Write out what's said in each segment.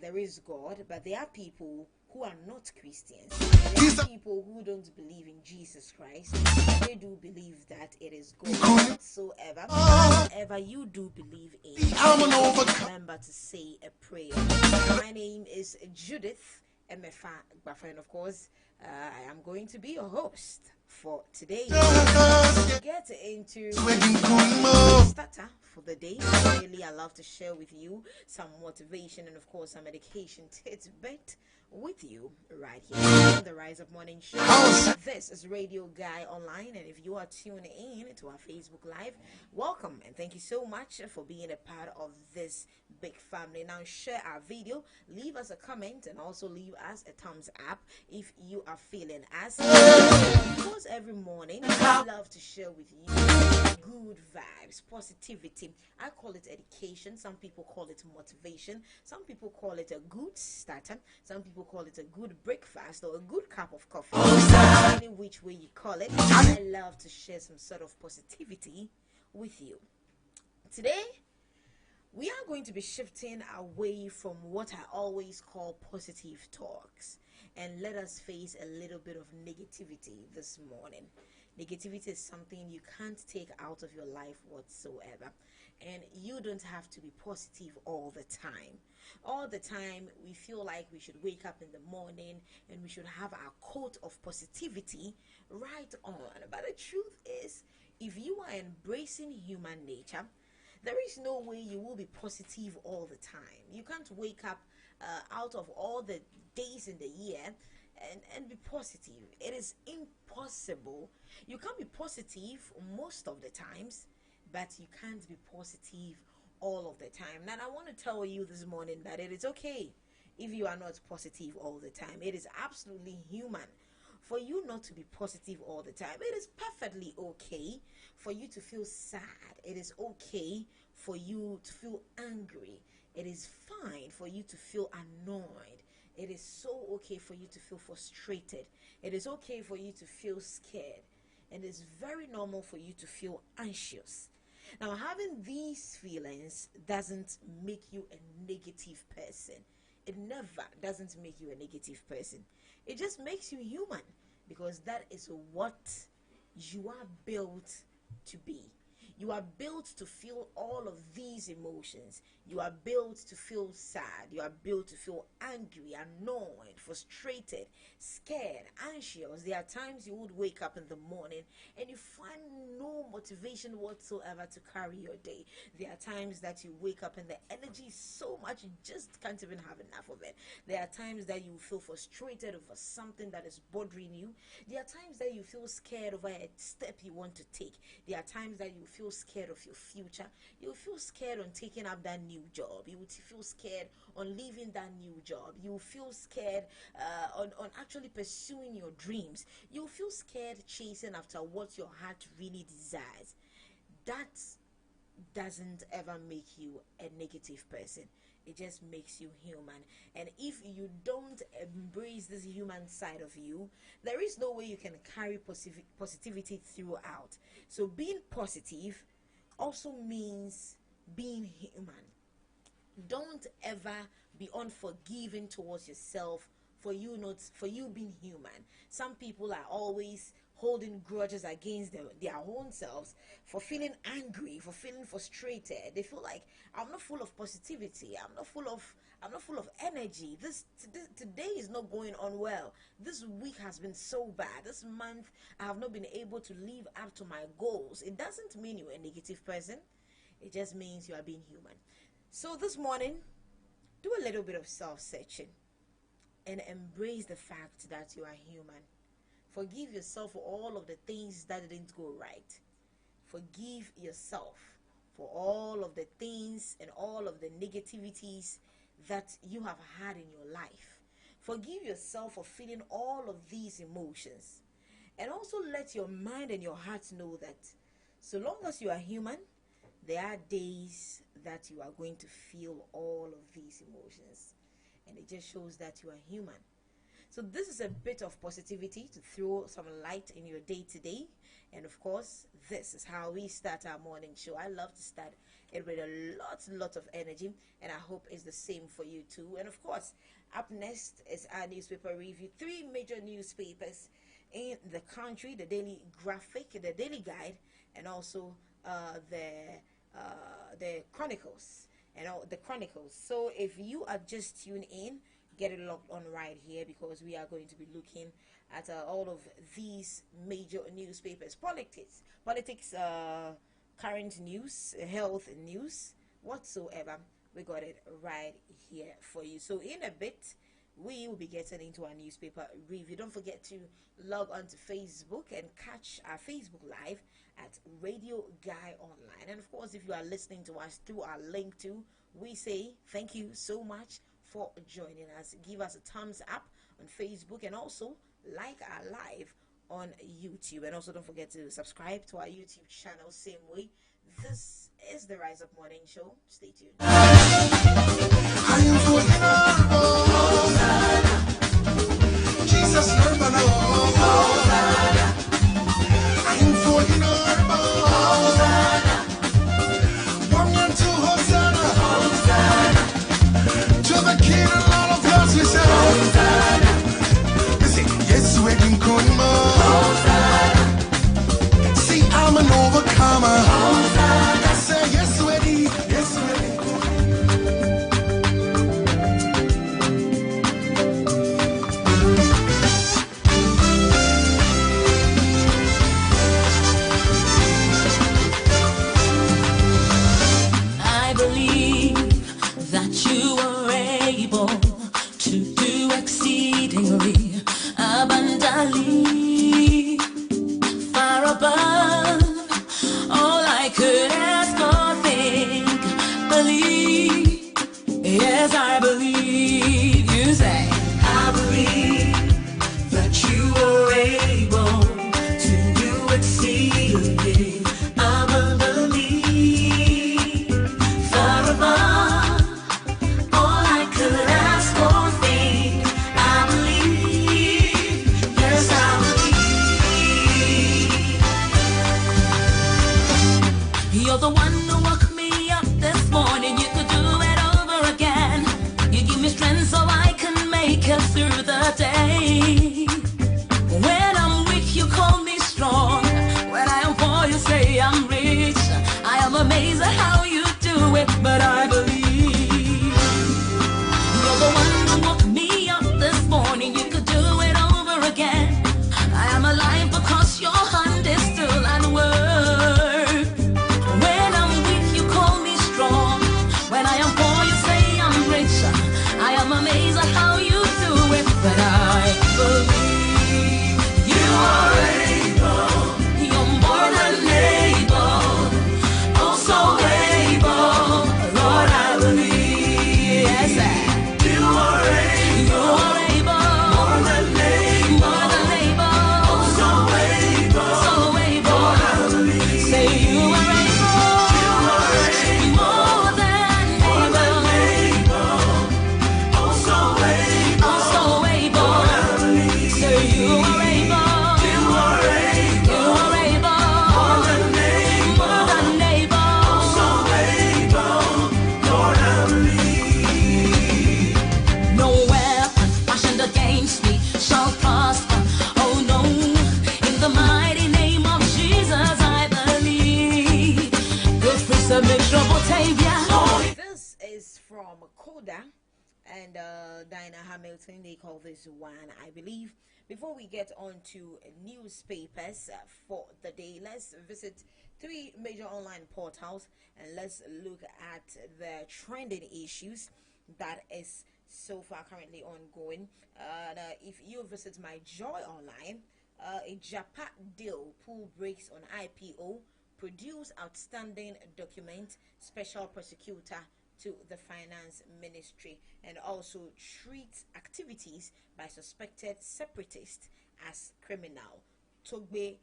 there is God, but there are people who are not Christians. There are people who don't believe in Jesus Christ. They do believe that it is God whatsoever. Whatever you do believe in, remember to say a prayer. My name is Judith Emefa Gbafa, and of course, I am going to be your host for today. To get into starter for the day, really I love to share with you some motivation and of course some education tidbit with you right here on the Rise Up Morning Show. This is Radio Guy Online, and if you are tuning in to our Facebook Live, welcome and thank you so much for being a part of this big family. Now share our video, leave us a comment, and also leave us a thumbs up if you are feeling us. Of course, every morning I love to share with you good vibes, positivity. I call it education, some people call it motivation, some people call it a good starter, some people call it a good breakfast or a good cup of coffee. Any which way you call it, I love to share some sort of positivity with you. Today we are going to be shifting away from what I always call positive talks, and let us face a little bit of negativity this morning. Negativity is something you can't take out of your life whatsoever, and you don't have to be positive all the time. All the time we feel like we should wake up in the morning and we should have our coat of positivity right on. But the truth is, if you are embracing human nature, there is no way you will be positive all the time. You can't wake up out of all the days in the year and be positive. It is impossible. You can't be positive most of the times, but you can't be positive all of the time. Now I want to tell you this morning that it is okay if you are not positive all the time. It is absolutely human for you not to be positive all the time. It is perfectly okay for you to feel sad. It is okay for you to feel angry. It is fine for you to feel annoyed. It is so okay for you to feel frustrated. It is okay for you to feel scared. And it's very normal for you to feel anxious. Now, having these feelings doesn't make you a negative person. It never doesn't make you a negative person. It just makes you human, because that is what you are built to be. You are built to feel all of these emotions. You are built to feel sad. You are built to feel angry, annoyed, frustrated, scared, anxious. There are times you would wake up in the morning and you find no motivation whatsoever to carry your day. There are times that you wake up and the energy is so much you just can't even have enough of it. There are times that you feel frustrated over something that is bothering you. There are times that you feel scared over a step you want to take. There are times that you feel scared of your future. You feel scared on taking up that new job. You would feel scared on leaving that new job. You feel scared on actually pursuing your dreams. You feel scared chasing after what your heart really desires. That doesn't ever make you a negative person. It just makes you human. And if you don't embrace this human side of you, there is no way you can carry positivity throughout. So being positive also means being human. Don't ever be unforgiving towards yourself for you being human. Some people are always holding grudges against their own selves for feeling angry, for feeling frustrated. They feel like, I'm not full of positivity, I'm not full of energy. Today is not going on well. This week has been so bad. This month I have not been able to live up to my goals. It doesn't mean you're a negative person. It just means you are being human. So this morning, do a little bit of self-searching and embrace the fact that you are human. Forgive yourself for all of the things that didn't go right. Forgive yourself for all of the things and all of the negativities that you have had in your life. Forgive yourself for feeling all of these emotions. And also let your mind and your heart know that so long as you are human, there are days that you are going to feel all of these emotions. And it just shows that you are human. So this is a bit of positivity to throw some light in your day today. And of course, this is how we start our morning show. I love to start it with a lot of energy, and I hope it's the same for you too. And of course, up next is our newspaper review. 3 major newspapers in the country: the Daily Graphic, the Daily Guide, and also the Chronicles, and all the Chronicles. So if you are just tuned in, get it locked on right here, because we are going to be looking at all of these major newspapers: politics, current news, health news, whatsoever. We got it right here for you. So in a bit, we will be getting into our newspaper review. Don't forget to log on to Facebook and catch our Facebook Live at Radio Guy Online. And of course, if you are listening to us through our link too, we say thank you so much for joining us. Give us a thumbs up on Facebook, and also like our live on YouTube. And also don't forget to subscribe to our YouTube channel same way. This is the Rise Up Morning Show. Stay tuned. Jesus, to the King and Lord of Lords, we say, yes, wedding Kunma. See, I'm an overcomer. I say, yes, wedding, yes, wedding. I believe that you are able to do exceedingly abundantly, far above all I could ask or think. Believe, yes, I believe. You say, I believe that you are able to do exceedingly abundantly, far above all I could ask or think. I believe, yes, I believe. You're the one who woke me up this morning. You could do it over again. You give me strength so I can make it through the day. When I'm weak, you call me strong. When I am poor, you say I'm rich. I am amazed at how you do it, but I believe. You're the one who woke me up this morning. You could do it over again. I am alive because your hand is still at work. When I'm weak, you call me strong. When I am poor, you say I'm rich. I am amazed at how you do it, but I believe you are able. You're more than able. Oh, so able. Lord, I believe. Yes, you are able. You are able. More than able. More than able. Oh, so able. So able. Lord, I believe. Say you are able. You are able. More than able. Oh, so able. Oh, so able. Lord, I believe. Say you are able. You are able. You are able. More than able. More than able. Oh, so able. Lord, I believe. No weapon fashioned against me shall prosper. Oh no, in the mighty name of Jesus I believe. Good for some trouble, This is from Koda and Dinah Hamilton. They call this one, I believe. Before we get on to newspapers for the day, let's visit 3 major online portals and let's look at the trending issues that is so far currently ongoing. If you visit my Joy Online, a Japan deal pool breaks on IPO, produce outstanding document, special prosecutor to the finance ministry, and also treats activities by suspected separatists as criminal. Togbe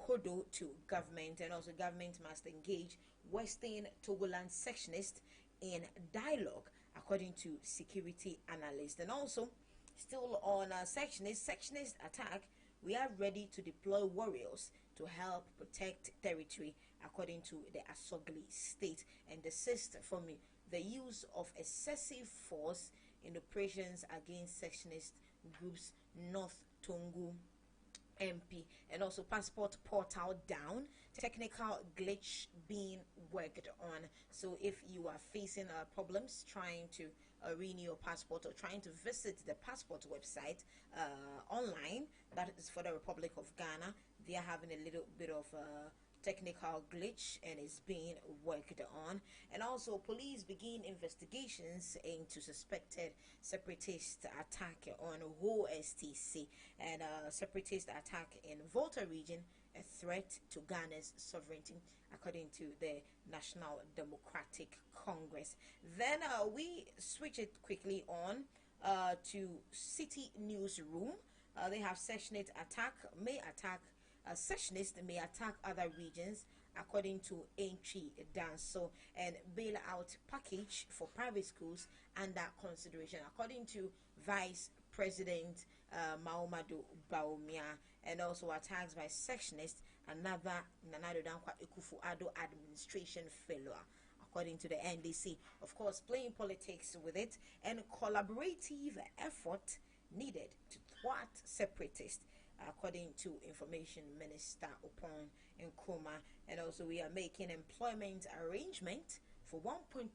Hodo to government, and also government must engage Western Togoland sectionists in dialogue, according to security analysts. And also Still on sectionist attack, we are ready to deploy warriors to help protect territory, according to the Asogli state, and desist from the use of excessive force in operations against sectionist groups. North Tongu MP. And also passport portal down, technical glitch being worked on. So if you are facing problems trying to renew your passport or trying to visit the passport website online, that is for the Republic of Ghana, they are having a little bit of technical glitch and is being worked on. And also police begin investigations into suspected separatist attack on OSTC, and separatist attack in Volta region, a threat to Ghana's sovereignty, according to the National Democratic Congress. Then we switch it quickly on to City Newsroom. They have sectionist attack may attack secessionists may attack other regions, according to Entry Danso, and bailout package for private schools under consideration, according to Vice President Mahamudu Bawumia. And also attacks by secessionists, another Nana Addo Dankwa Akufo-Addo administration failure, according to the NDC. Of course, playing politics with it, and collaborative effort needed to thwart separatists, according to Information Minister Upon Nkrumah. And also we are making employment arrangement for 1.2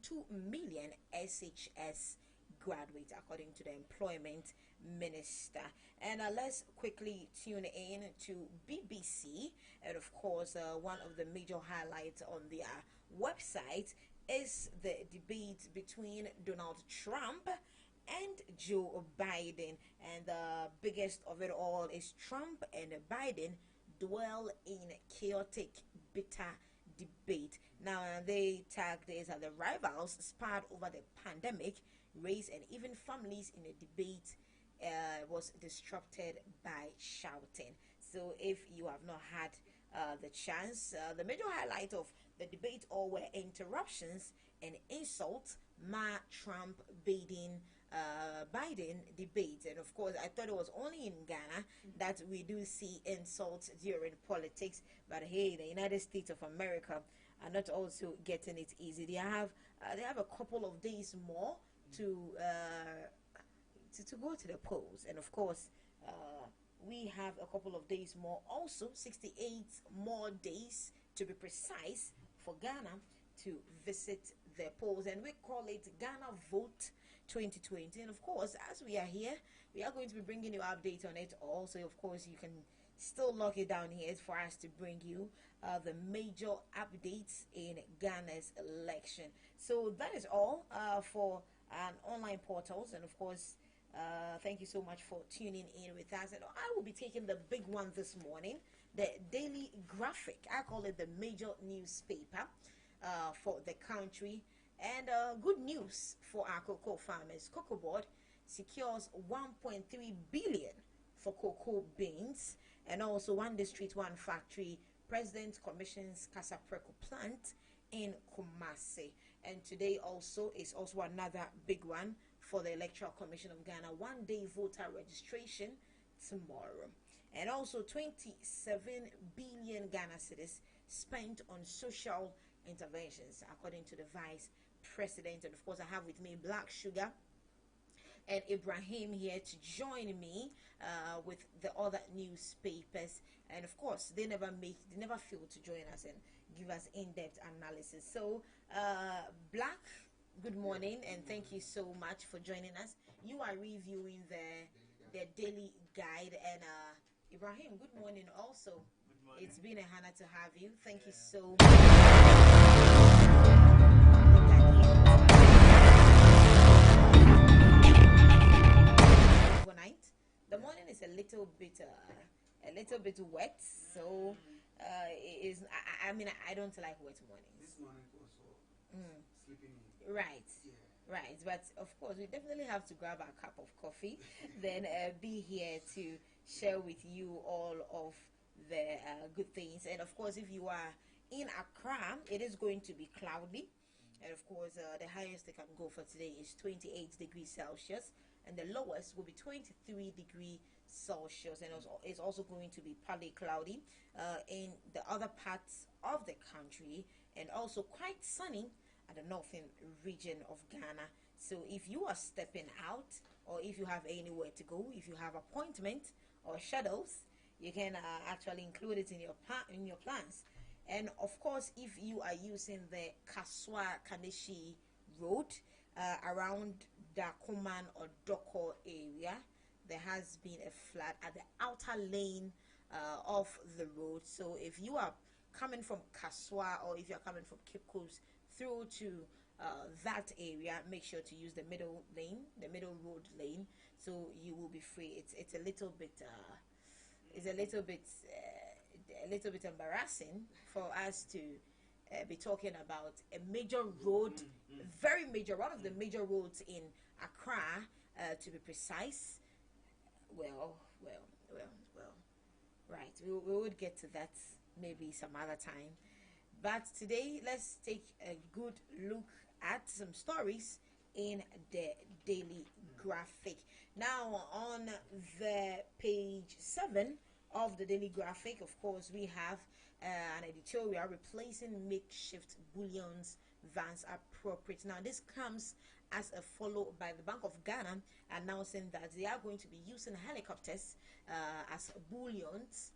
million SHS graduates, according to the Employment Minister. And let's quickly tune in to BBC. And of course, one of the major highlights on their website is the debate between Donald Trump and Joe Biden, and the biggest of it all is Trump and Biden dwell in chaotic, bitter debate. Now they tag this as the rivals sparred over the pandemic, race, and even families in a debate was disrupted by shouting. So if you have not had the chance, the major highlight of the debate all were interruptions and insults. Trump Biden debate. And of course, I thought it was only in Ghana that we do see insults during politics, but hey, the United States of America are not also getting it easy. They have a couple of days more to go to the polls, and of course we have a couple of days more, also 68 more days to be precise, for Ghana to visit the polls, and we call it Ghana Vote 2020. And of course, as we are here, we are going to be bringing you updates on it also. Of course, you can still lock it down here for us to bring you the major updates in Ghana's election. So that is all for online portals. And of course, thank you so much for tuning in with us. And I will be taking the big one this morning, the Daily Graphic. I call it the major newspaper for the country. And good news for our cocoa farmers. Cocoa Board secures 1.3 billion for cocoa beans. And also One District, One Factory. President commissions Kasapreko plant in Kumasi. And today also is also another big one for the Electoral Commission of Ghana. 1 day voter registration tomorrow. And also 27 billion Ghana cedis spent on social interventions, according to the Vice President. And of course, I have with me Black Sugar and Ibrahim here to join me with the other newspapers. And of course, they never fail to join us and give us in-depth analysis. So Black, good morning, and thank you so much for joining us. You are reviewing the daily guide. And Ibrahim, good morning also. Good morning. It's been a honor to have you. Thank you so much. Overnight, the morning is a little bit wet, so it is. I mean, I don't like wet mornings. This morning also sleeping in. Right. Yeah. Right, but of course we definitely have to grab our cup of coffee, then be here to share with you all of the good things. And of course, if you are in Accra, it is going to be cloudy, and of course the highest they can go for today is 28 degrees Celsius. and the lowest will be 23 degrees Celsius, and it's also going to be partly cloudy in the other parts of the country, and also quite sunny at the northern region of Ghana. So if you are stepping out, or if you have anywhere to go, if you have appointment or shadows, you can actually include it in your plans. And of course, if you are using the Kaswa Kaneshi road around Dakuman or Doko area, there has been a flood at the outer lane of the road. So if you are coming from Kaswa, or if you are coming from Cape Coast through to that area, make sure to use the middle lane, the middle road lane, so you will be free. It's a little bit a little bit embarrassing for us to be talking about a major road, very major, one of the major roads in Accra, to be precise. Well, right, we would get to that maybe some other time, but today let's take a good look at some stories in the Daily Graphic. Now, on the page 7 of the Daily Graphic, of course, we have an editorial: replacing makeshift bullions vans appropriate. Now, this comes as a follow by the Bank of Ghana announcing that they are going to be using helicopters as bullions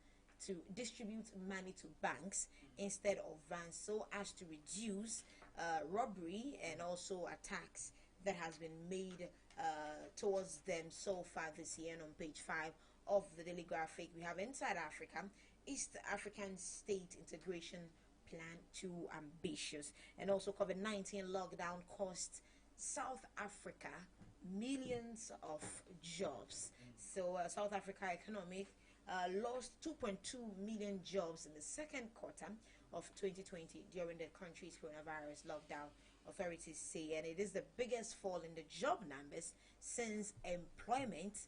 to distribute money to banks instead of vans, so as to reduce robbery and also attacks that has been made towards them so far this year. And on page 5 of the Daily Graphic, we have Inside Africa: East African State Integration Plan too ambitious. And also, COVID-19 lockdown cost South Africa millions of jobs. So South Africa economic lost 2.2 million jobs in the second quarter of 2020 during the country's coronavirus lockdown, authorities say, and it is the biggest fall in the job numbers since employment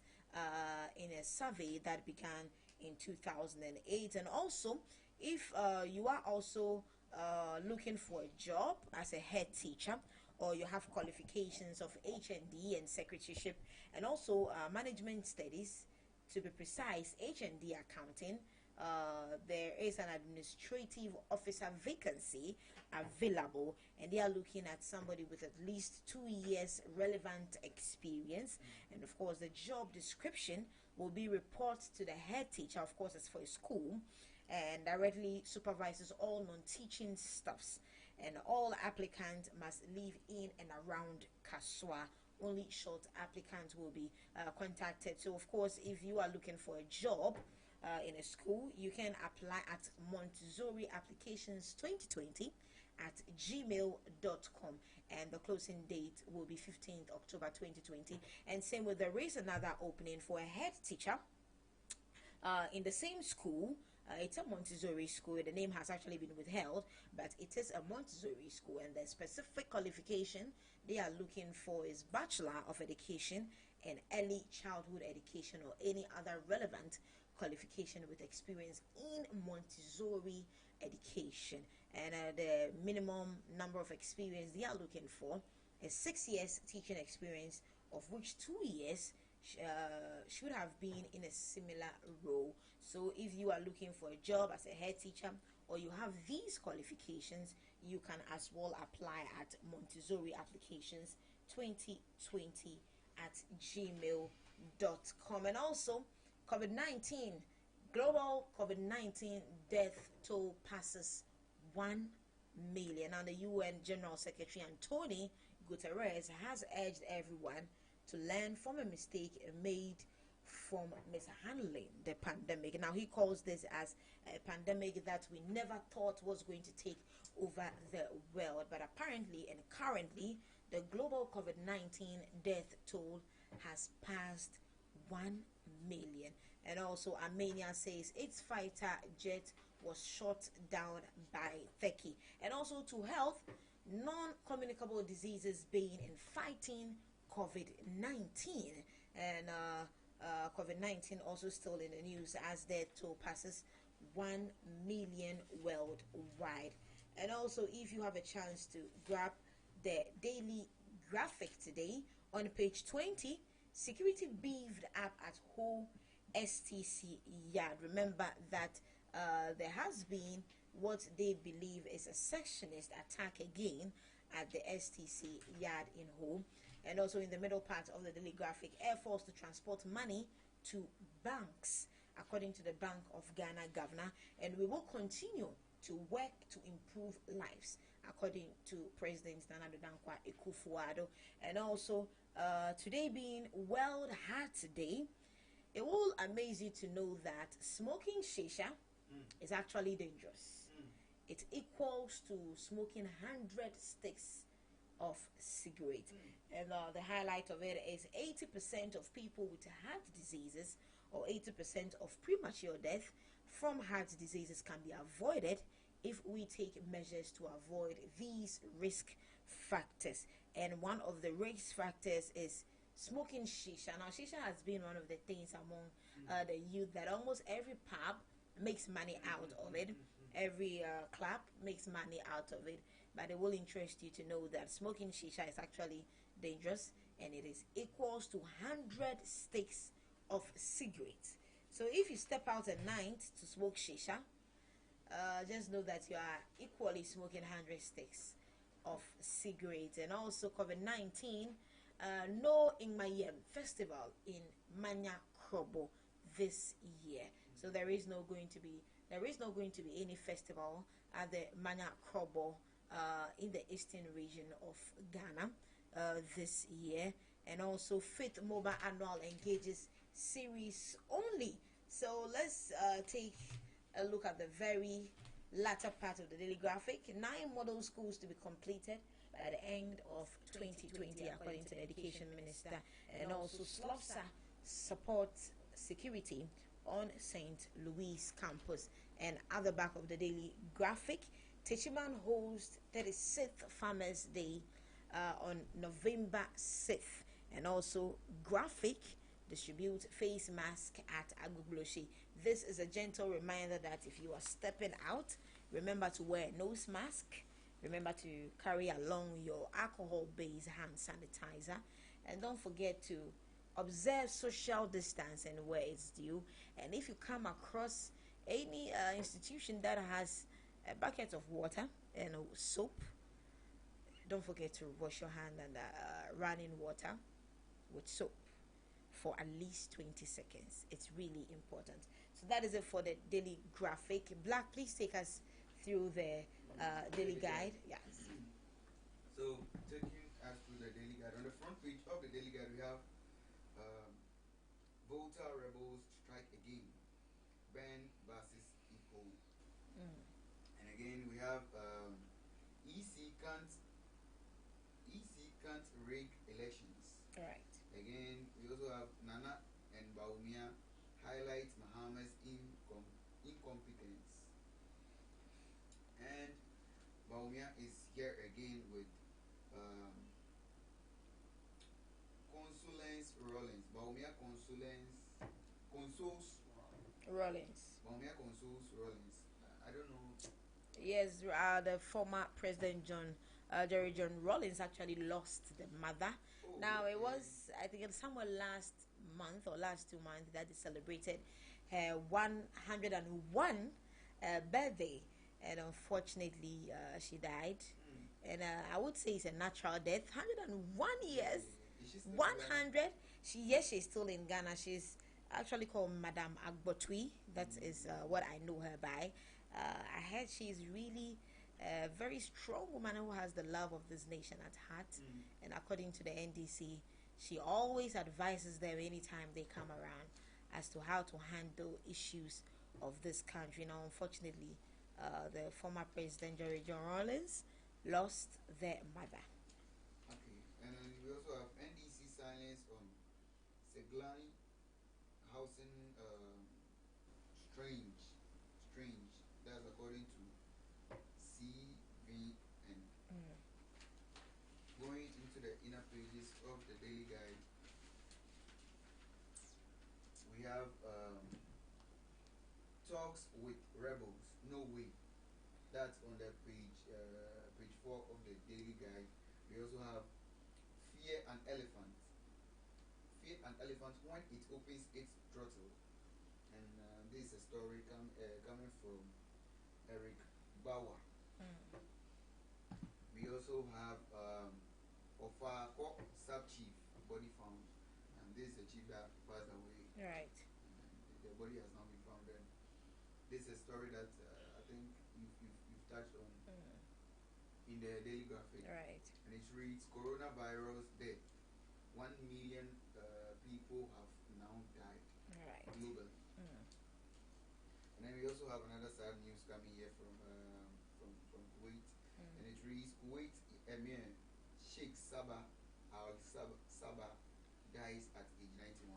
in a survey that began in 2008. And also, if you are also looking for a job as a head teacher, or you have qualifications of HND and secretaryship, and also management studies, to be precise, HND accounting, there is an administrative officer vacancy available, and they are looking at somebody with at least 2 years relevant experience. And of course, the job description will be report to the head teacher, of course it's for a school, and directly supervises all non-teaching staffs, and all applicants must live in and around Kaswa. Only short applicants will be contacted. So of course, if you are looking for a job in a school, you can apply at Montessori Applications 2020 at gmail.com, and the closing date will be 15th October 2020. And same with, there is another opening for a head teacher in the same school. It's a Montessori school. The name has actually been withheld, but it is a Montessori school, and the specific qualification they are looking for is Bachelor of Education in Early Childhood Education, or any other relevant qualification with experience in Montessori education. And the minimum number of experience they are looking for is 6 years teaching experience, of which 2 years should have been in a similar role. So if you are looking for a job as a head teacher, or you have these qualifications, you can as well apply at Montessori Applications 2020 at gmail.com. And also, COVID-19, global COVID-19 death toll passes 1 million. And the UN General Secretary Antonio Guterres has urged everyone to learn from a mistake made from mishandling the pandemic. Now, he calls this as a pandemic that we never thought was going to take over the world, but apparently and currently the global COVID-19 death toll has passed 1 million. And also, Armenia says its fighter jet was shot down by Turkey. And also, to health, non-communicable diseases being in fighting COVID-19. And COVID-19 also still in the news as death toll passes 1 million worldwide. And also, if you have a chance to grab the Daily Graphic today, on page 20, Security beefed up at Ho STC yard. Remember that there has been what they believe is a sectionist attack again at the STC yard in Ho. And also in the middle part of the Daily Graphic, Air Force to transport money to banks, according to the Bank of Ghana governor, and we will continue to work to improve lives, according to President Nana Addo Dankwa Akufo-Addo. And also, today being World Heart Day, it will amaze you to know that smoking shisha is actually dangerous. It equals to smoking 100 sticks of cigarette. And the highlight of it is 80% of people with heart diseases, or 80% of premature death from heart diseases, can be avoided if we take measures to avoid these risk factors. And one of the risk factors is smoking shisha. Now, shisha has been one of the things among the youth that almost every pub makes money out of it. Every club makes money out of it. But it will interest you to know that smoking shisha is actually dangerous, and it is equals to 100 sticks of cigarettes. So if you step out at night to smoke shisha, just know that you are equally smoking 100 sticks of cigarettes. And also COVID-19, no Ingmayem festival in Manya Krobo this year. So there is not going to be any festival at the Manya Krobo in the eastern region of Ghana this year. And also Faith Mobile Annual Engages series only. So let's take a look at the very latter part of the Daily Graphic. 9 model schools to be completed by the end of 2020, according to the Education Minister. And also SLOPSA supports security on St. Louis campus. And at the back of the Daily Graphic, Techiman hosts 36th Farmers Day on November 6th. And also Graphic distribute face mask at Agbogloshie. This is a gentle reminder that if you are stepping out, remember to wear a nose mask. Remember to carry along your alcohol-based hand sanitizer, and don't forget to observe social distance and where it's due. And if you come across any institution that has a bucket of water and soap, don't forget to wash your hand under running water with soap for at least 20 seconds. It's really important. So that is it for the Daily Graphic. Black, please take us through the Daily Guide. Yes. So, taking us through the Daily Guide. On the front page of the Daily Guide, we have Volta Rebels Strike Again, Ben versus Eco. And again, we have EC can't rig elections. All right. Again, we also have Nana and Bawumia highlight Mahama's incompetence. And Bawumia is here again with Consolence Rollins. Bawumia consoles Rollins. Bawumia consoles Rollins. I don't know. Yes, the former President Jerry John Rollins actually lost the mother. Oh, now okay. It was, I think, somewhere last month or last 2 months that they celebrated her 101 birthday, and unfortunately she died. And I would say it's a natural death. 101 years. Is she still 100. She's still in Ghana. She's actually called Madame Agbotui. That is what I know her by. I heard she's really a very strong woman who has the love of this nation at heart. And according to the NDC, she always advises them anytime they come around as to how to handle issues of this country. Now, unfortunately, the former President Jerry John Rollins lost their mother. Okay, and then we also have NDC silence on Seglani housing strange. That's according to CVN. Going into the inner pages of the Daily Guide, we have talks with rebels. No way. That's on the page 4 of the Daily Guide. We also have fear and elephant elephant when it opens its throttle. And this is a story coming from Eric Bauer. We also have Ofako sub-chief body found, and this is a chief that passed away. Right. The body has not been found. And this is a story that I think you've touched on in the Daily Graphic. Right. And it reads: Coronavirus death. 1 million people have now died globally. And then we also have another sad news coming here from Kuwait, and it reads: Kuwait Emir Sheikh Sabah Al Sabah dies at age 91.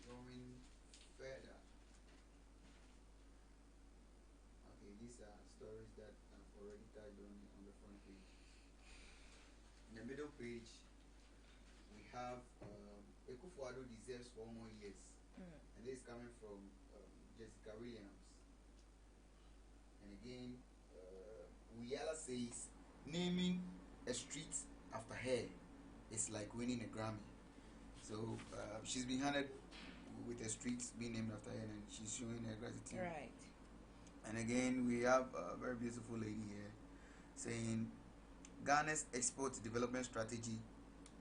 Going further. Okay, these are stories that I've already tagged on the front page. In the middle page, we have Ekufuado deserves 4 more years, and this is coming from Jessica Williams. And again, Wiyala says naming a street after her is like winning a Grammy. So she's been honored with a street being named after her, and she's showing her gratitude. Right. And again, we have a very beautiful lady here saying Ghana's export development strategy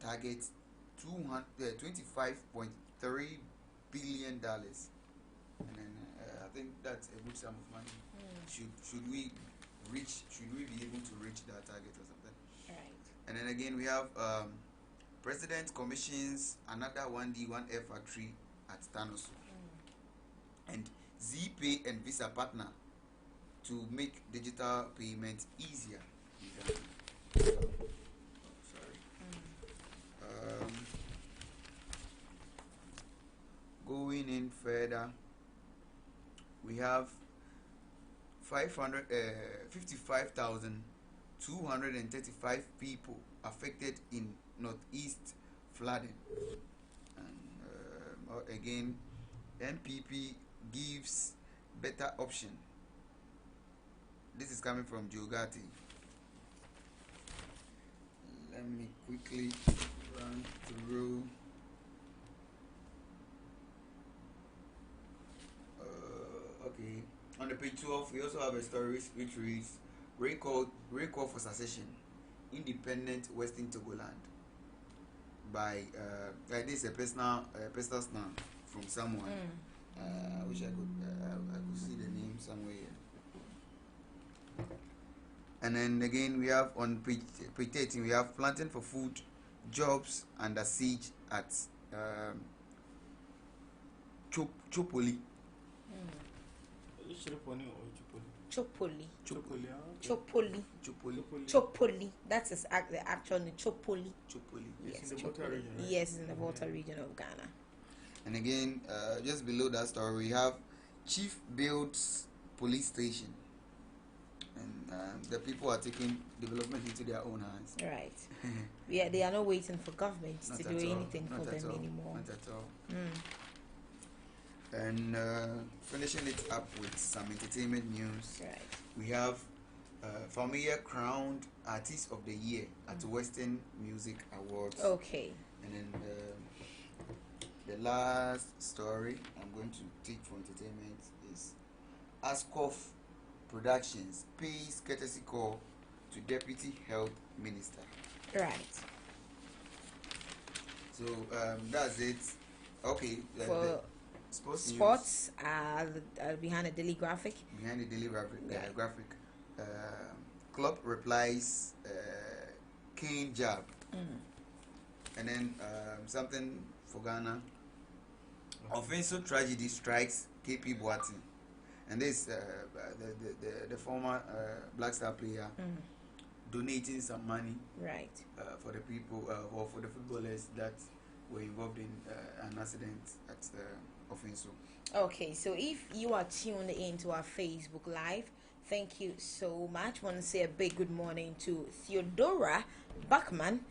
targets $25.3 billion, and then I think that's a good sum of money. Should we be able to reach that target or something? Right. And then again, we have President commissions another 1D 1F factory at Tanoso, and ZPay and Visa partner to make digital payment easier. Going in further, we have 55,235 people affected in northeast flooding. And again, NPP gives better option. This is coming from Jogati. Let me quickly run through. Okay, on the page 12, we also have a story which reads: Recall for secession, independent Western Togoland. By this is a personal snap from someone. I wish I could see the name somewhere here. And then again, we have on page 13, we have planting for food, jobs under siege at Chopoli. Chopoli. That is the actual Chopoli. Yes, in the Volta region, right? Yes, in the Volta region of Ghana. And again, just below that story, we have Chief builds police station, and the people are taking development into their own hands. Right. Yeah, they are not waiting for government to do anything for them anymore. Not at all. And finishing it up with some entertainment news. Right. We have Familiar crowned Artist of the Year at Western Music Awards. Okay. And then the last story I'm going to take for entertainment is Askoff Productions pays courtesy call to Deputy Health Minister. Right. So that's it. Okay. For sports are behind the Daily Graphic. Behind the Daily Graphic. Club replies Kane jab. And then something for Ghana. Offensive tragedy strikes KP Boateng, and this the former Black Star player donating some money, right, for the people or for the footballers that were involved in an accident at Offensive. Okay, so if you are tuned into our Facebook Live, thank you so much. I want to say a big good morning to Theodora Bachman,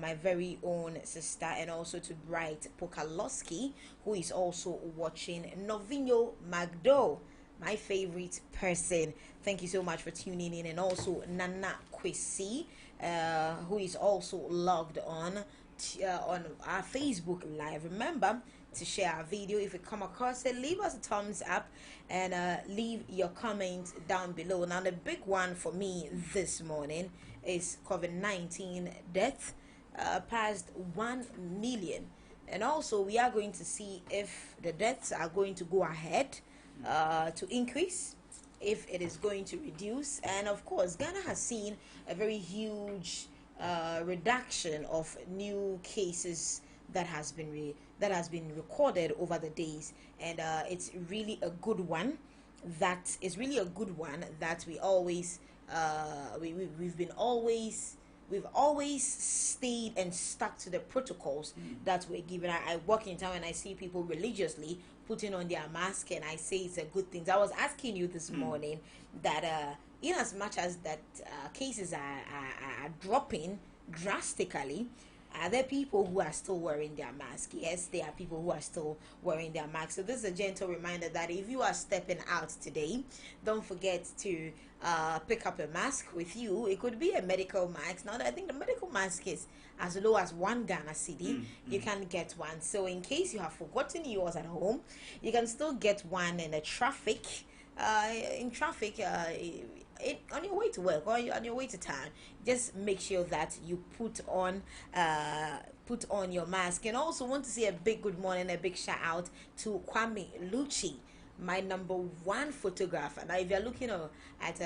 my very own sister, and also to Bright Pokalowski, who is also watching. Novinho Magdo, my favorite person. Thank you so much for tuning in. And also Nana Kwesi, who is also logged on our Facebook Live. Remember to share our video. If you come across it, leave us a thumbs up and leave your comments down below. Now, the big one for me this morning is COVID-19 death past 1 million. And also, we are going to see if the deaths are going to go ahead to increase, if it is going to reduce. And of course, Ghana has seen a very huge reduction of new cases that has been recorded over the days, and it's really a good one. That is really a good one that we always we've always stayed and stuck to the protocols that we're given. I walk in town and I see people religiously putting on their mask, and I say it's a good thing. So I was asking you this morning that in as much as that cases are dropping drastically, are there people who are still wearing their mask? Yes, there are people who are still wearing their mask. So this is a gentle reminder that if you are stepping out today, don't forget to pick up a mask with you. It could be a medical mask. Now, I think the medical mask is as low as 1 Ghana cedi. You can get one. So in case you have forgotten yours at home, you can still get one in the traffic. On your way to work or on your way to town, just make sure that you put on your mask. And also want to say a big good morning, a big shout out to Kwame Lucci, my #1 photographer. Now, if you're looking at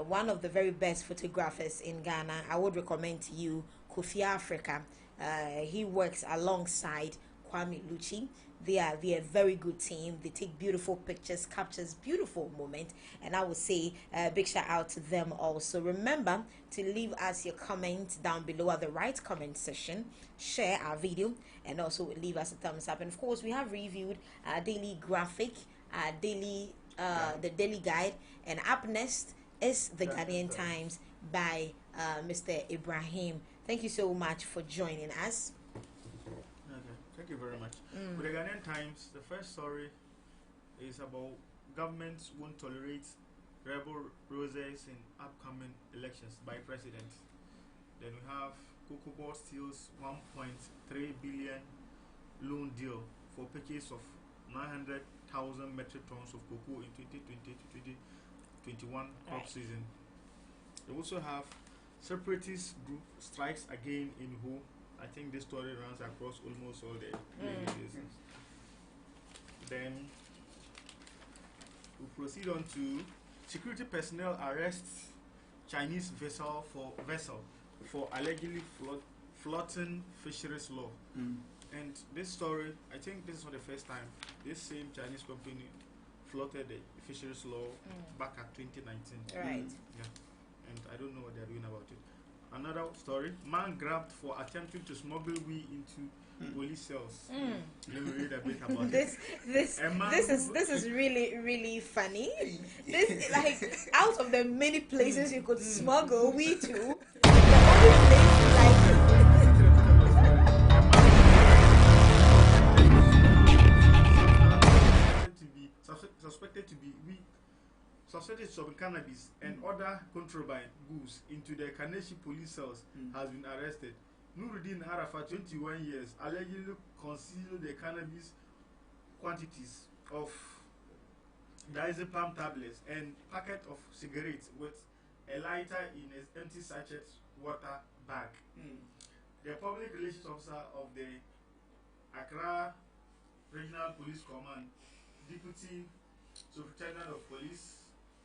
one of the very best photographers in Ghana, I would recommend to you Kofi Africa. He works alongside Kwame Lucci. They are a very good team. They take beautiful pictures, captures beautiful moments, and I would say big shout out to them also. Remember to leave us your comments down below at the right comment section, share our video, and also leave us a thumbs up. And of course, we have reviewed our daily graphic, our daily the daily guide, and up next is the Ghanaian Times by Mr. Ibrahim. Thank you so much for joining us. Thank you very much. With the Ghanaian Times, the first story is about governments won't tolerate rebel roses in upcoming elections by president. Then we have Cocoa Board steals 1.3 billion loan deal for purchase of 900,000 metric tons of cocoa in 2020 to 2021 crop season. They also have separatist group strikes again in Ho. I think this story runs across almost all the places. Then we proceed on to security personnel arrests Chinese vessel for allegedly flouting fisheries law. And this story, I think this is not the first time this same Chinese company flouted the fisheries law back at 2019. Right. Yeah. And I don't know what they're doing about it. Another story: man grabbed for attempting to smuggle weed into police cells. Let me read a bit about this is really funny. This, like, out of the many places you could smuggle weed to, the only place suspected to be some cannabis and other contraband goods into the Kaneshi police cells has been arrested. Nuruddin Arafat, 21 years, allegedly concealed the cannabis quantities of diazepam tablets and packet of cigarettes with a lighter in an empty sachet water bag. The public relations officer of the Accra Regional Police Command, Deputy Superintendent of Police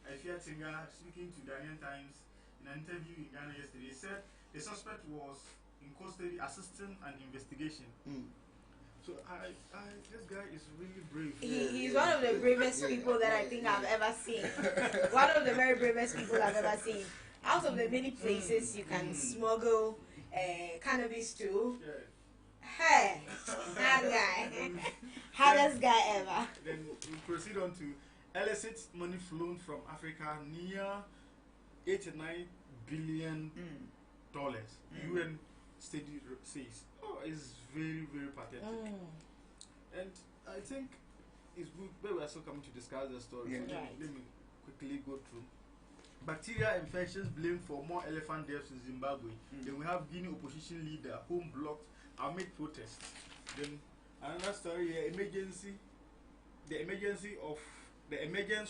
Ifia Tinga, speaking to Ghanaian Times in an interview in Ghana yesterday, said the suspect was in custody assisting an investigation. So this guy is really brave. He's one of the bravest people that I think I've ever seen. One of the very bravest people I've ever seen. Out of the many places you can smuggle cannabis to, hey, that guy, hardest guy ever. Then we proceed on to illicit money flown from Africa near $89 billion. UN study says. Oh, it's very, very pathetic. And I think it's good, but we are still coming to discuss the story. So let me quickly go through. Bacterial infections blamed for more elephant deaths in Zimbabwe. Then we have Guinea opposition leader home blocked amid protests. Then another story here, the emergence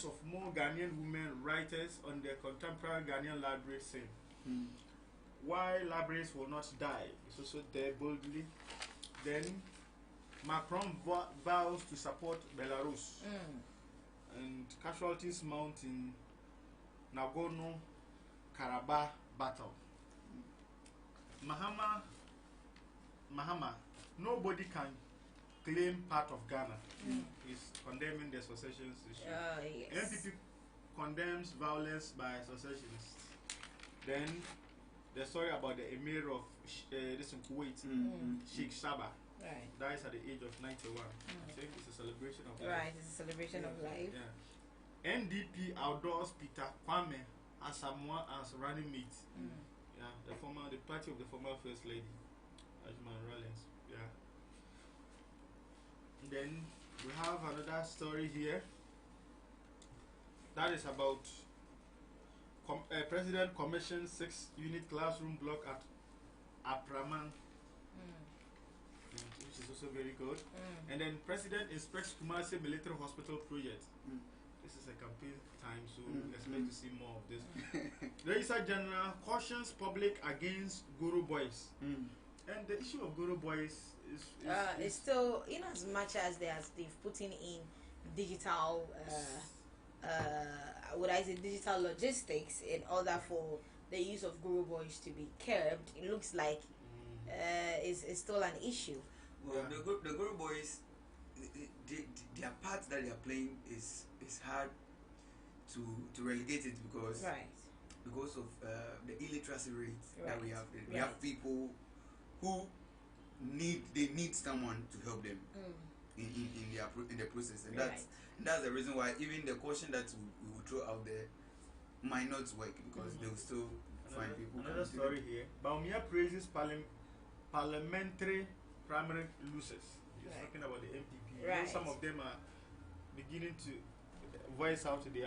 of more Ghanaian women writers on the contemporary Ghanaian library scene. Why libraries will not die is also there boldly. Then Macron vows to support Belarus. And casualties mount in Nagorno-Karabakh battle. Mahama, nobody can claim part of Ghana. Is condemning the secession issue. Yes. NPP condemns violence by secessionists. Then the story about the Emir of this in Kuwait, Sheikh Sabah, dies at the age of 91. I think it's a celebration of life. Right, it's a celebration of life. Yeah. NDP outdoors Peter Kwame Asamoah as running mate. Yeah, the party of the former First Lady, Ajman Rawlings. Yeah. Then we have another story here. That is about President commissioned 6-unit classroom block at Apraman, which is also very good. And then President inspects Kumasi Military Hospital project. This is a campaign time, so we expect to see more of this. Registrar General cautions public against Guru Boys. And the issue of Guru Boys is still, in as much as they've put in digital digital logistics in order for the use of Guru Boys to be curbed, it looks like it's still an issue. Well, the Guru Boys, their part that they are playing is hard to relegate it because of the illiteracy rate that we have. We have people who need someone to help them in the process, and that's the reason why even the caution that we will throw out there might not work because they will still find people. Another story here. Baumia praises parliamentary primary losers. He's talking about the MPP. You know, some of them are beginning to voice out that they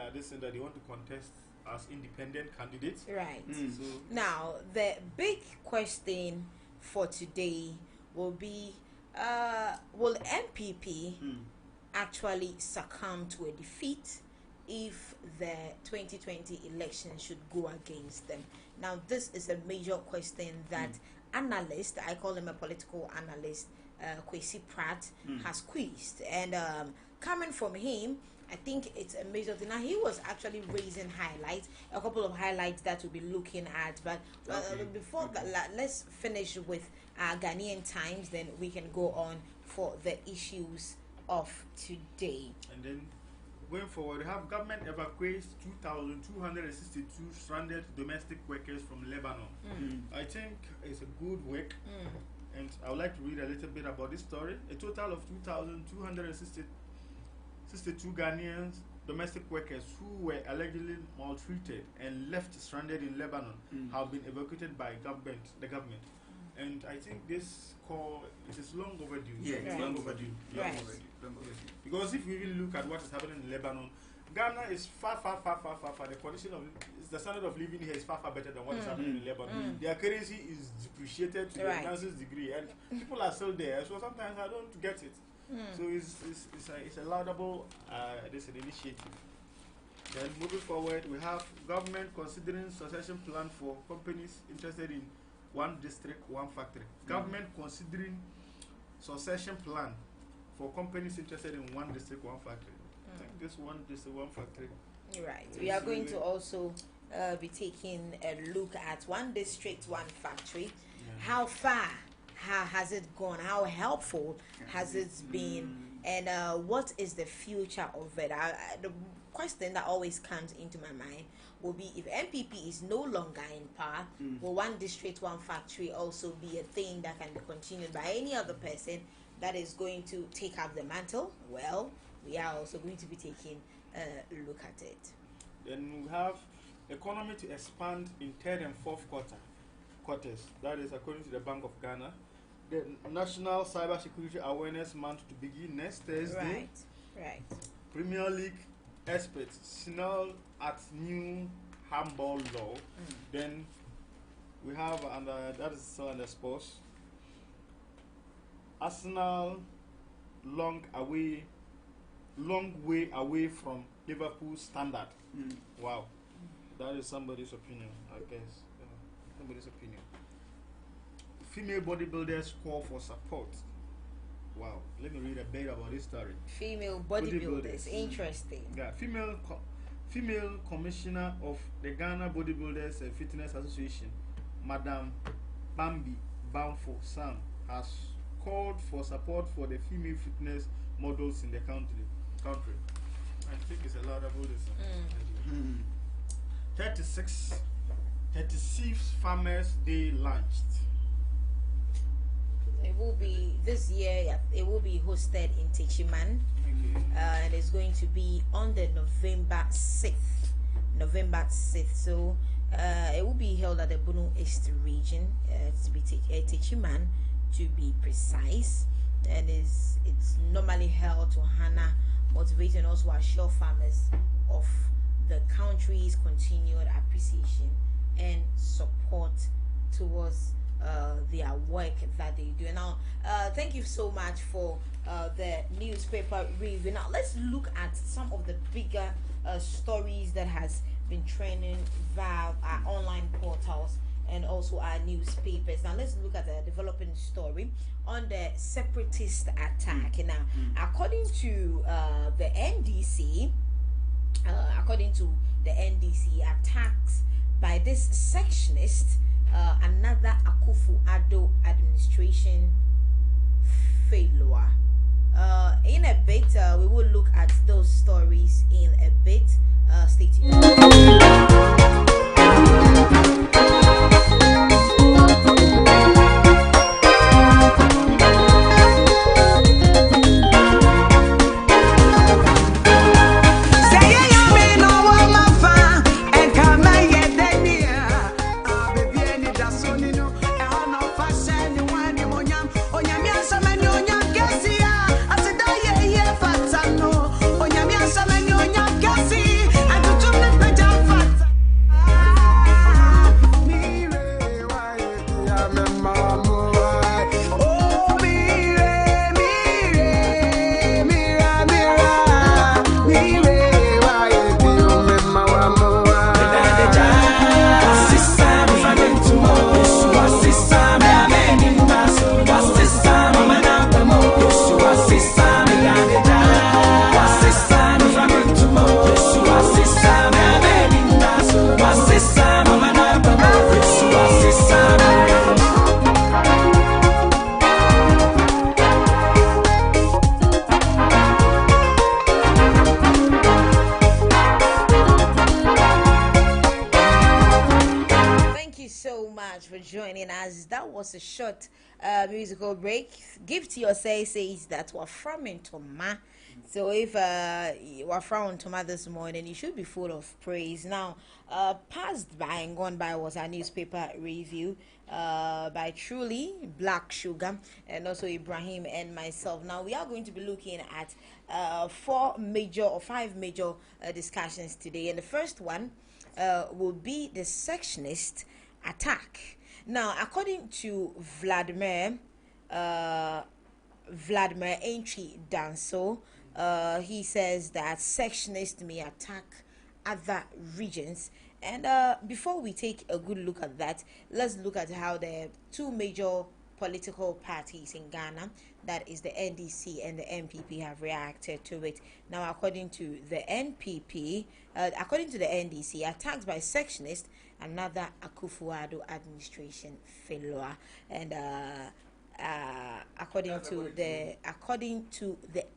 want to contest as independent candidates. Right. So now the big question for today will be will MPP actually succumb to a defeat if the 2020 election should go against them? Now this is a major question that analyst, I call him a political analyst, Kwesi Pratt, has quizzed, and coming from him, I think it's a major thing. Now he was actually raising a couple of highlights that we'll be looking at, but before that, let's finish with Ghanaian Times, then we can go on for the issues of today. And then going forward, we have government evacuates 2,262 stranded domestic workers from Lebanon. I think it's a good work, and I would like to read a little bit about this story. A total of 2,262 Ghanaians domestic workers who were allegedly maltreated and left stranded in Lebanon have been evacuated by the government. And I think this call is long overdue. Yeah, it's long overdue. Because if we even look at what is happening in Lebanon, Ghana is far. The condition of the standard of living here is far better than what is happening in Lebanon. Their currency is depreciated to the nonsense degree, and people are still there. So sometimes I don't get it. So it's a laudable initiative. Then moving forward, we have government considering succession plan for companies interested in one district, one factory. Government considering succession plan for companies interested in one district, one factory. I think this one district, one factory. Right. We are going to also be taking a look at one district, one factory. How far has it gone? How helpful has it been? And what is the future of it? The question that always comes into my mind will be, if MPP is no longer in power, will one district, one factory also be a thing that can be continued by any other person that is going to take up the mantle? Well, we are also going to be taking a look at it. Then we have economy to expand in third and fourth quarters. That is according to the Bank of Ghana. The National Cybersecurity Awareness Month to begin next Thursday. Right. Premier League experts signal at new handball law. Then we have under that is still under sports. Arsenal long way away from Liverpool standard. Wow, that is somebody's opinion, I guess. Somebody's opinion. Female bodybuilders call for support. Wow, let me read a bit about this story. Female bodybuilders, interesting. Yeah, female commissioner of the Ghana Bodybuilders and Fitness Association, Madam Bambi Bamfo Sam, has called for support for the female fitness models in the country. I think it's a laudable listen. 36th Farmers Day launched. It will be this year. Yeah, it will be hosted in Techiman, and it's going to be on the November 6th. So it will be held at the Bono East region, to be Techiman, to be precise. And it's normally held to Hana, motivate and also assure farmers of the country's continued appreciation and support towards their work that they do. Now, thank you so much for the newspaper review. Now, let's look at some of the bigger stories that has been trending via our online portals and also our newspapers. Now, let's look at the developing story on the separatist attack. Now, according to the NDC, attacks by this sectionist, another Akufo-Addo administration failure. In a bit, we will look at those stories in a bit. Stay tuned. A short musical break. Gift Yourself says that we're from Ntoma. So if we're from Ntoma this morning, you should be full of praise. Now, passed by and gone by was our newspaper review by Truly, Black Sugar, and also Ibrahim and myself. Now, we are going to be looking at 5 major discussions today. And the first one will be the sectionist attack. Now, according to Vladimir Entry Danso, he says that sectionists may attack other regions. And before we take a good look at that, let's look at how the two major political parties in Ghana, that is the NDC and the MPP, have reacted to it. Now, according to the NDC, attacks by sectionists, another Akufo-Addo administration failure. And according to the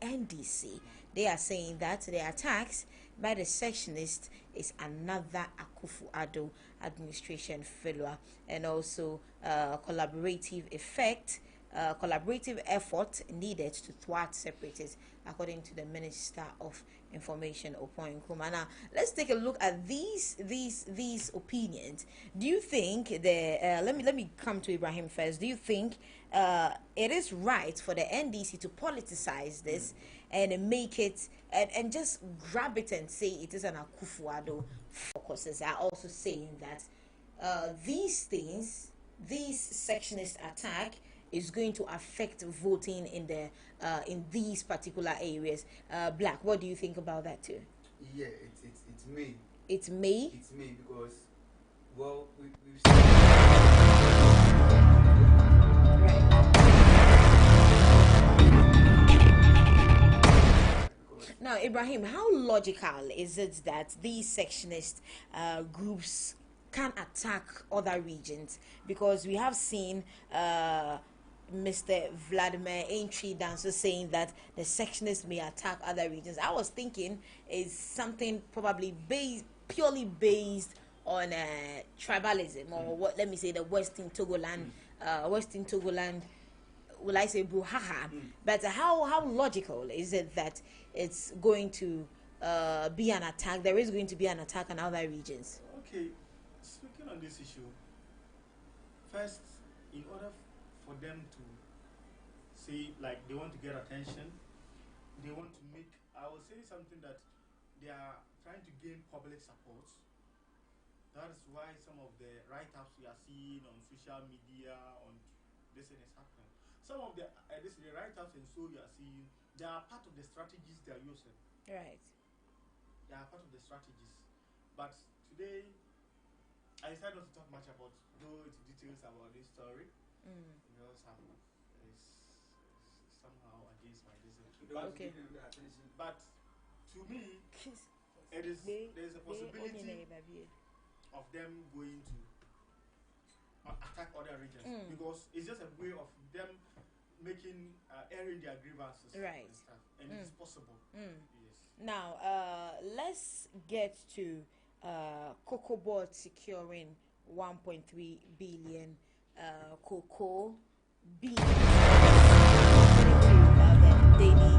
NDC, they are saying that the attacks by the sectionists is another Akufo-Addo administration failure, and also collaborative effort needed to thwart separatists, according to the Minister of Information, Opoy Nkrumah. Now, let's take a look at these opinions. Do you think let me come to Ibrahim first. Do you think it is right for the NDC to politicize this and make it and just grab it and say it is an Akufo-Addo focuses are also saying that these things, this sectionist attack is going to affect voting in the in these particular areas. Black, what do you think about that too? Yeah, it's May. It's May. It's May because, well, we've Now, Ibrahim, how logical is it that these sectionist groups can attack other regions? Because we have seen Mr. Vladimir Aintree Danso saying that the sectionists may attack other regions. I was thinking is something probably purely based on tribalism, or what? Let me say the Western Togoland, will I say brouhaha? But how logical is it that it's going to be an attack? There is going to be an attack on other regions. Okay, speaking on this issue, first, in order for them to say like they want to get attention, they want to make, I will say something that they are trying to gain public support. That is why some of the write-ups we are seeing on social media, on this thing is happening. Some of the write-ups and so you are seeing, they are part of the strategies they are using. Right. They are part of the strategies. But today, I decided not to talk much about those details about this story. Because it's somehow against my desire. Okay. But to me, there's a possibility of them going to attack other regions because it's just a way of them making airing their grievances, right? And stuff, and it's possible. Yes. Now, let's get to Cocoa Board securing 1.3 billion cocoa beans. The daily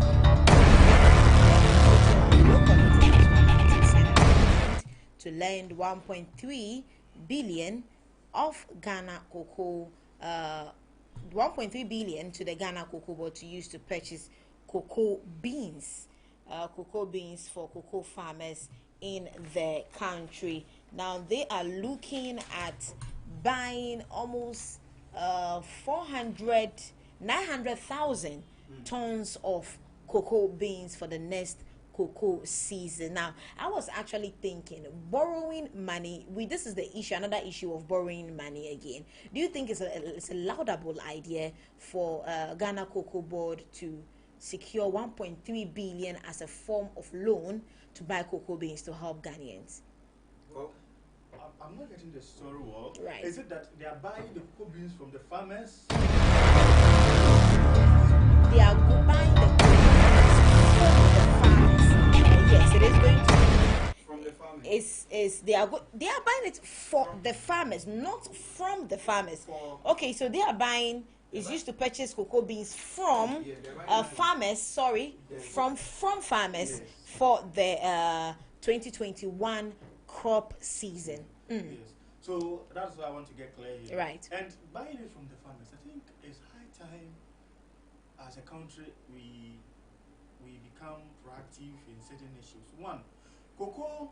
to lend 1.3 billion of Ghana cocoa, 1.3 billion to the Ghana Cocoa Board to use to purchase cocoa beans for cocoa farmers in the country. Now they are looking at buying almost 900,000 tons of cocoa beans for the next cocoa season. Now, I was actually thinking borrowing money. This is the issue, another issue of borrowing money again. Do you think it's a laudable idea for Ghana Cocoa Board to secure 1.3 billion as a form of loan to buy cocoa beans to help Ghanaians? Well, I'm not getting the story well. Right. Is it that they are buying the cocoa beans from the farmers? They are buying the cocoa beans from the farmers. Yes, it is going to be from the farmers. They are buying it for the farmers, not from the farmers. Okay, so they are buying is used to purchase cocoa beans from farmers. Sorry, from farmers for the 2021 crop season. Yes. So that's what I want to get clear here. Right. And buying it from the farmers, I think it's high time as a country we become proactive in certain issues. One, cocoa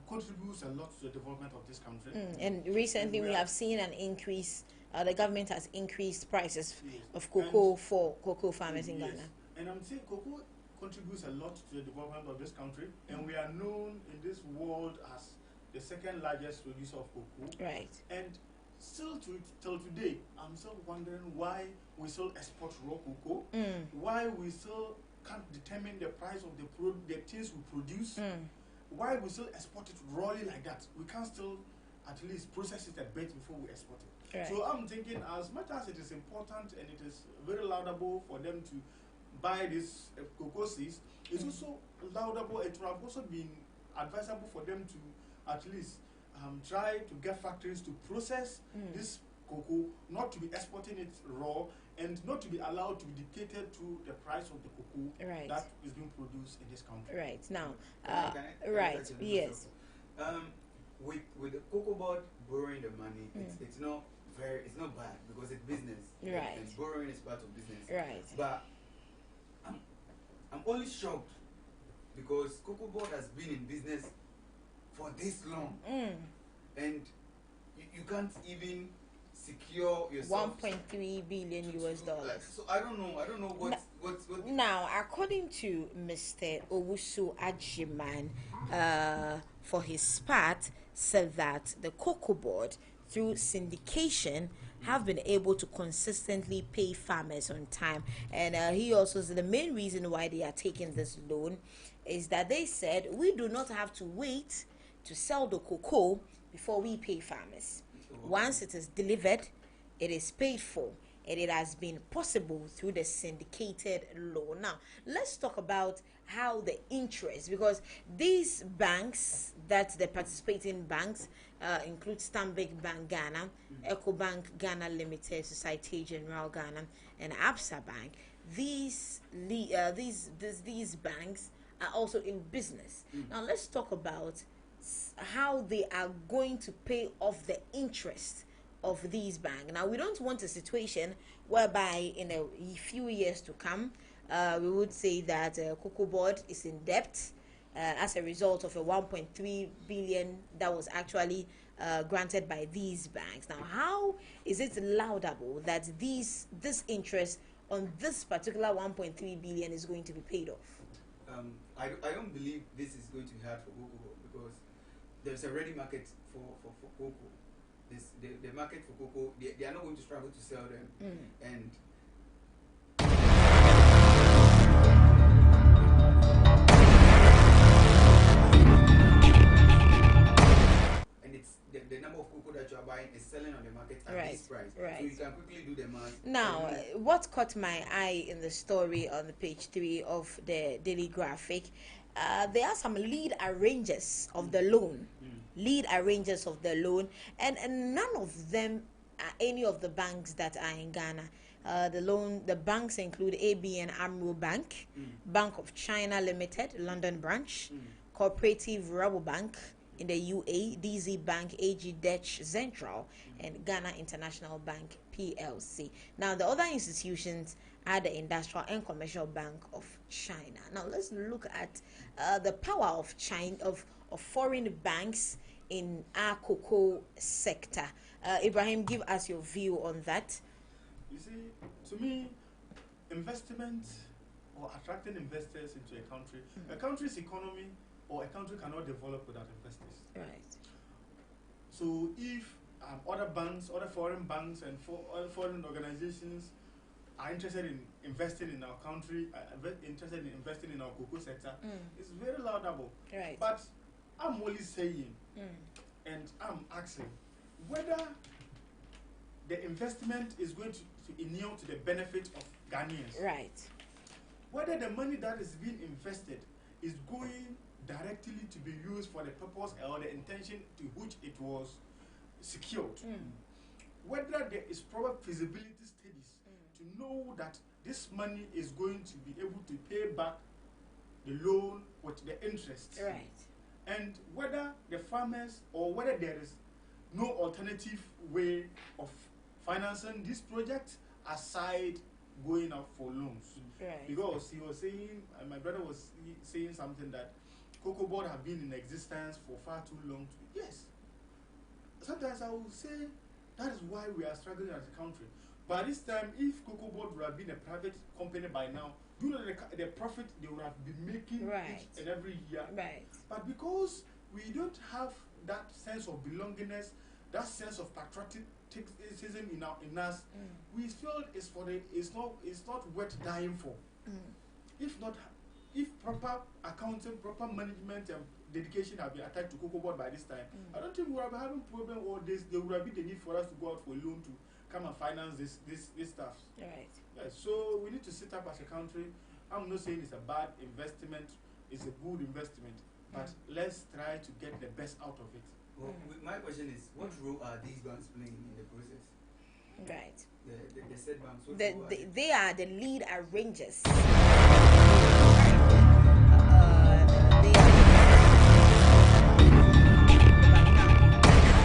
contributes a lot to the development of this country. And recently we have seen an increase. The government has increased prices of cocoa for cocoa farmers in Ghana. And I'm saying cocoa contributes a lot to the development of this country, and we are known in this world as the second largest producer of cocoa. Right. And still till today, I'm still wondering why we still export raw cocoa, why we still can't determine the price of the things we produce, why we still export it rawly like that. We can't still at least process it a bit before we export it. Right. So I'm thinking, as much as it is important and it is very laudable for them to buy this cocoa seeds, it's also laudable. It would have also been advisable for them to at least try to get factories to process this cocoa, not to be exporting it raw, and not to be allowed to be dictated to the price of the cocoa that is being produced in this country. Right. Now, right. Yes. With the Cocoa Board borrowing the money, it's not bad because it's business. Right. And borrowing is part of business. Right. But I'm only shocked because Cocoa Board has been in business for this long, and you can't even secure yourself 1.3 billion US dollars. So I don't know what Now, according to Mr. Owusu Ajiman, for his part, said that the Cocoa Board, through syndication, have been able to consistently pay farmers on time. And he also said the main reason why they are taking this loan is that they said we do not have to wait to sell the cocoa before we pay farmers. Once it is delivered, it is paid for, and it has been possible through the syndicated loan. Now, let's talk about how the interest, because these banks, that the participating banks, include Stanbic Bank Ghana, EcoBank Ghana Limited, Societe Generale Ghana, and Absa Bank. These banks are also in business. Now, let's talk about how they are going to pay off the interest of these banks. Now, we don't want a situation whereby in a few years to come, we would say that Cocoa Board is in debt as a result of a 1.3 billion that was actually granted by these banks. Now, how is it laudable that this interest on this particular 1.3 billion is going to be paid off? I don't believe this is going to be hard for Cocoa Board because there's a ready market for cocoa. The market for cocoa, they are not going to struggle to sell them. And it's the number of cocoa that you are buying is selling on the market at this price. Right. So you can quickly do the math. Now, what caught my eye in the story on the page 3 of the Daily Graphic, there are some lead arrangers of the loan. Lead arrangers of the loan, and none of them are any of the banks that are in Ghana. The banks include ABN AMRO Bank, Bank of China Limited, London branch, Cooperative Rabobank in the UAE, DZ Bank, AG Dutch Central, and Ghana International Bank PLC. Now, the other institutions are the Industrial and Commercial Bank of China. Now, let's look at the power of China of foreign banks in our cocoa sector. Ibrahim, give us your view on that. You see, to me, investment or attracting investors into a country's economy or a country cannot develop without investors. Right. So if other banks, other foreign banks and other foreign organizations are interested in investing in our country, interested in investing in our cocoa sector, it's very laudable. Right. But I'm only saying, and I'm asking, whether the investment is going to inure to the benefit of Ghanaians. Right. Whether the money that is being invested is going directly to be used for the purpose or the intention to which it was secured. Whether there is proper feasibility studies to know that this money is going to be able to pay back the loan with the interest. Right. And whether the farmers or whether there is no alternative way of financing this project aside going out for loans. Right. Because he was saying, my brother was saying something that Cocoa Board have been in existence for far too long. Yes. Sometimes I will say that is why we are struggling as a country. By this time, if Cocoa Board would have been a private company by now, do you know the profit they would have been making each and every year? Right. But because we don't have that sense of belongingness, that sense of patriotism in us, we feel it's not worth dying for. If proper accounting, proper management and dedication have been attached to Cocoa Board by this time, I don't think we would have having problem or there would have been the need for us to go out for a loan to come and finance this stuff. Right. Yes, so we need to sit up as a country. I'm not saying it's a bad investment, it's a good investment, but let's try to get the best out of it. Well, my question is, what role are these banks playing in the process? Right. The said banks. They are the lead arrangers. I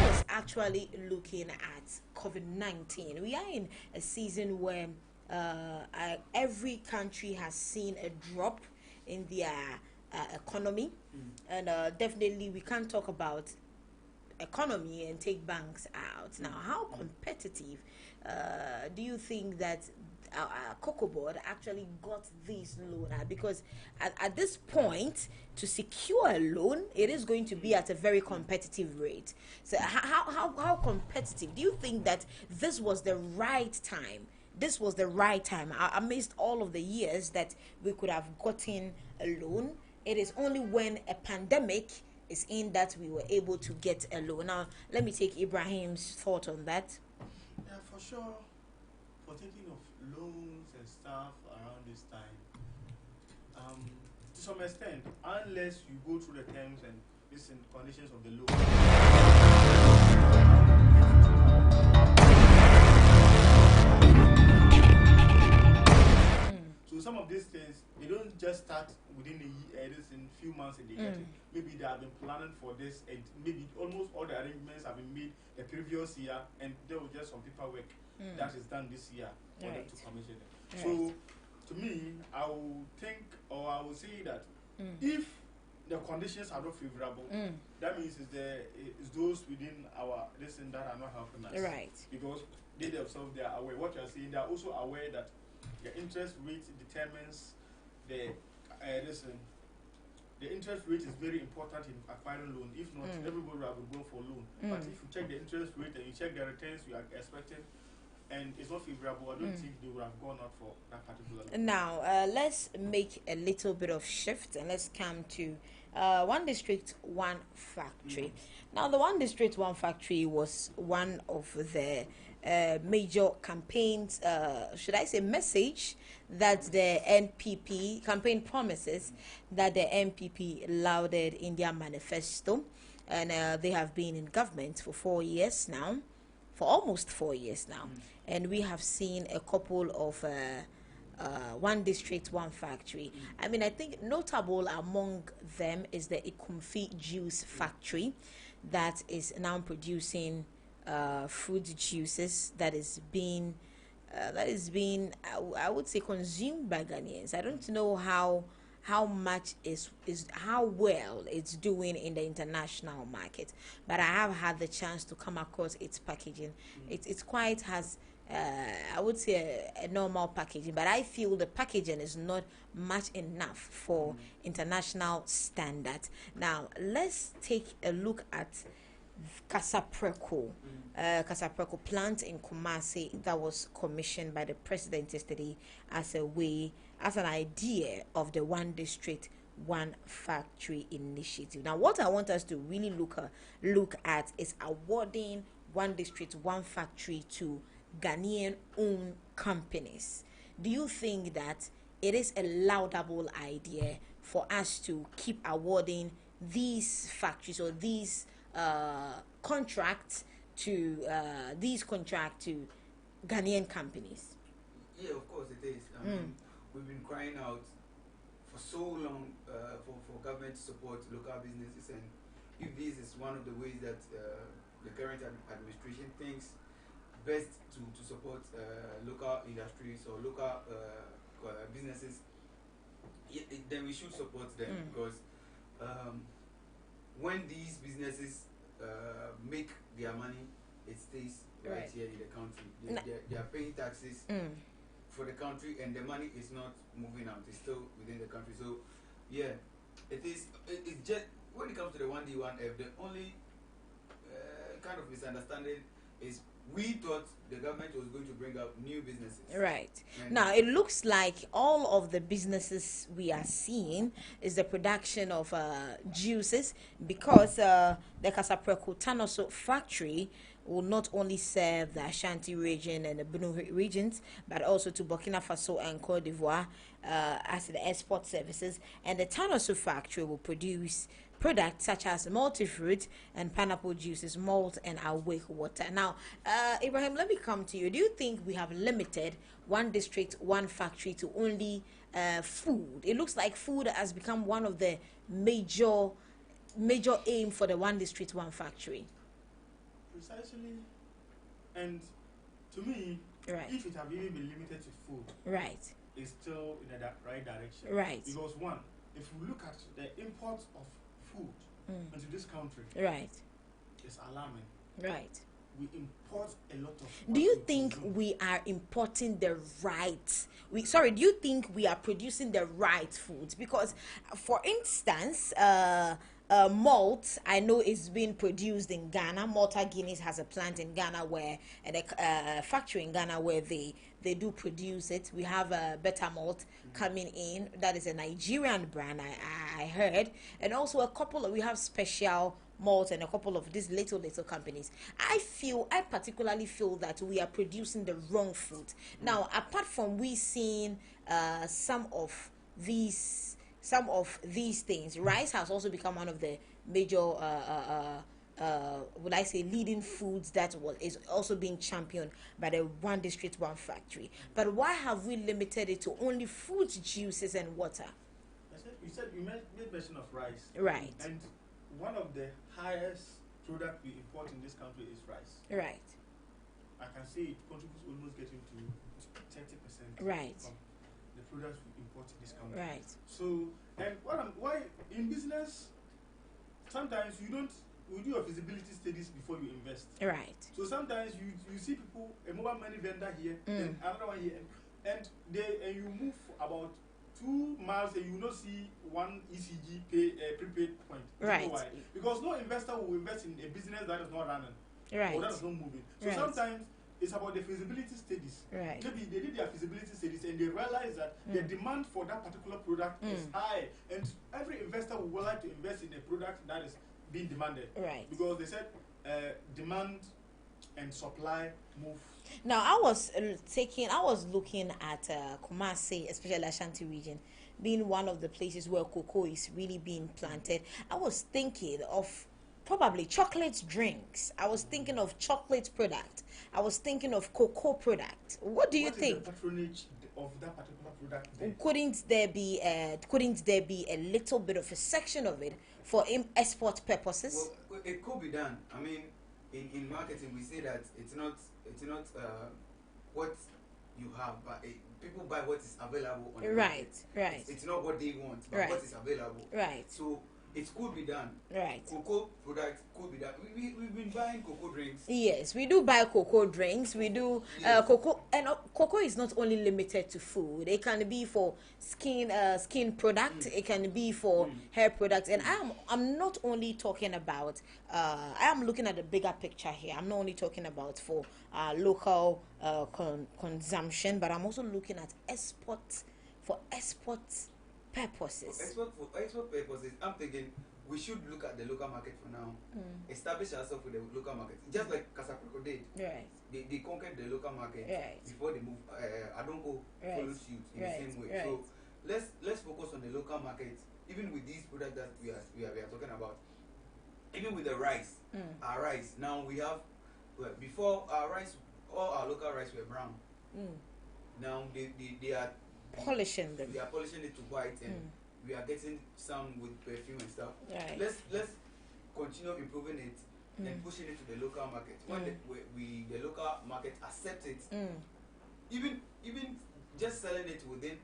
was actually looking at COVID-19. We are in a season where every country has seen a drop in their economy, and definitely we can't talk about economy and take banks out. Now, how competitive do you think that Cocoa Board actually got this loan at? Because at this point, to secure a loan, it is going to be at a very competitive rate. So how competitive do you think that this was the right time? This was the right time amidst all of the years that we could have gotten a loan. It is only when a pandemic is in that we were able to get a loan. Now, let me take Ibrahim's thought on that. Yeah, for sure. For taking of loans and stuff around this time, to some extent, unless you go through the terms and conditions of the loan. So some of these things, they don't just start within a year, this in few months and they get it. Maybe they have been planning for this, and maybe almost all the arrangements have been made the previous year, and there was just some paperwork that is done this year for them to commission it. So to me, I will think, or I will say that if the conditions are not favorable, that means it's those within our listen that are not helping us. Right. Because they themselves, they are aware. What you are saying, they are also aware that the interest rate determines the the interest rate is very important in acquiring loan. If not, everybody will go for loan. But if you check the interest rate and you check the returns you are expecting, and it's not favorable, I don't think they would have gone out for that particular loan. Now, let's make a little bit of shift and let's come to One District, One Factory. Now, the One District, One Factory was one of the major campaigns, should I say message, that the NPP, campaign promises that the NPP lauded in their manifesto. And they have been in government for 4 years now, for almost 4 years now. And we have seen a couple of One District, One Factory. I mean, I think notable among them is the Ikumfi Juice Factory that is now producing fruit juices that is being I would say consumed by Ghanaians. I don't know how much is how well it's doing in the international market, but I have had the chance to come across its packaging. It's quite has I would say a normal packaging, but I feel the packaging is not much enough for international standards. Now let's take a look at Kasapreko, Kasapreko plant in Kumasi that was commissioned by the president yesterday as an idea of the One District, One Factory initiative. Now, what I want us to really look at is awarding One District, One Factory to Ghanaian-owned companies. Do you think that it is a laudable idea for us to keep awarding these factories or these contracts to Ghanaian companies? Yeah, of course it is. We've been crying out for so long for government to support local businesses, and if this is one of the ways that the current administration thinks best to support local industries or local businesses, then we should support them, because when these businesses make their money, it stays right here in the country. They are paying taxes for the country, and the money is not moving out. It's still within the country. So, yeah, it's just when it comes to the 1D1F, the only kind of misunderstanding is we thought the government was going to bring up new businesses. Right. And now, it looks like all of the businesses we are seeing is the production of juices, because the Kasapreko Tanoso factory will not only serve the Ashanti region and the Benue regions, but also to Burkina Faso and Cote d'Ivoire as the export services. And the Tanoso factory will produce products such as multi-fruit and pineapple juices, malt, and awake water. Now, Ibrahim, let me come to you. Do you think we have limited One District, One Factory to only food? It looks like food has become one of the major aim for the One District, One Factory. Precisely. And to me, if it had even been limited to food, right, it's still in the right direction. Right. Because one, if we look at the import of food into this country, Right. it's alarming. Right. We import a lot of. Do you what we think consume. we are importing the right? Do you think we are producing the right foods? Because, for instance, malt I know is being produced in Ghana. Malta Guinness has a plant in Ghana where, and a factory in Ghana where they do produce it. We have a Better Malt coming in. That is a Nigerian brand, I heard, and also we have Special Malt and a couple of these little companies. I particularly feel that we are producing the wrong food. Now, apart from we seeing some of these things, rice has also become one of the major would I say leading foods that is also being championed by the One District One Factory. But why have we limited it to only fruit juices and water? You made mention of rice, Right. And one of the highest product we import in this country is rice. Right. I can say it contributes almost getting to 30% Right. from the products we import in this country. Right. So, and why in business, sometimes we do your feasibility studies before you invest. Right. So sometimes you see people, a mobile money vendor here, and another one here, and you move about 2 miles and you will not see one ECG prepaid point. Right. You know why? Because no investor will invest in a business that is not running. Right. Or that is not moving. So Right. sometimes it's about the feasibility studies. Right. Maybe they did their feasibility studies and they realize that the demand for that particular product is high, and every investor would like to invest in a product that is being demanded. Right. Because they said demand and supply move. Now, I was looking at Kumasi, especially Ashanti region, being one of the places where cocoa is really being planted. I was thinking of probably chocolate drinks. I was thinking of chocolate product. I was thinking of cocoa product. What do you think? What is the patronage of that particular product there? Couldn't there be a little bit of a section of it for export purposes? Well, it could be done. I mean, in marketing, we say that it's not what you have, but people buy what is available on the market. Right. It's not what they want, but Right. what is available. Right. So it could be done. Right. Cocoa products could be done. We've been buying cocoa drinks. Yes, we do buy cocoa drinks. We do Yes. cocoa, and cocoa is not only limited to food. It can be for skin product. It can be for hair products. And I'm not only talking about. I am looking at the bigger picture here. I'm not only talking about for local consumption, but I'm also looking at export purposes. For export purposes, I'm thinking we should look at the local market for now. Establish ourselves with the local market, just like Casapreco did. Right. They conquered the local market Right. before they move. Adonko Right. follow suit in Right. the same way. Right. So let's focus on the local market, even with these products that we are talking about. Even with the rice, our rice now we have. Well, before our rice, all our local rice were brown. Now they are Polishing them. we are polishing it to white, and we are getting some with perfume and stuff. Right. Let's continue improving it and pushing it to the local market. When the local market accept it, even just selling it within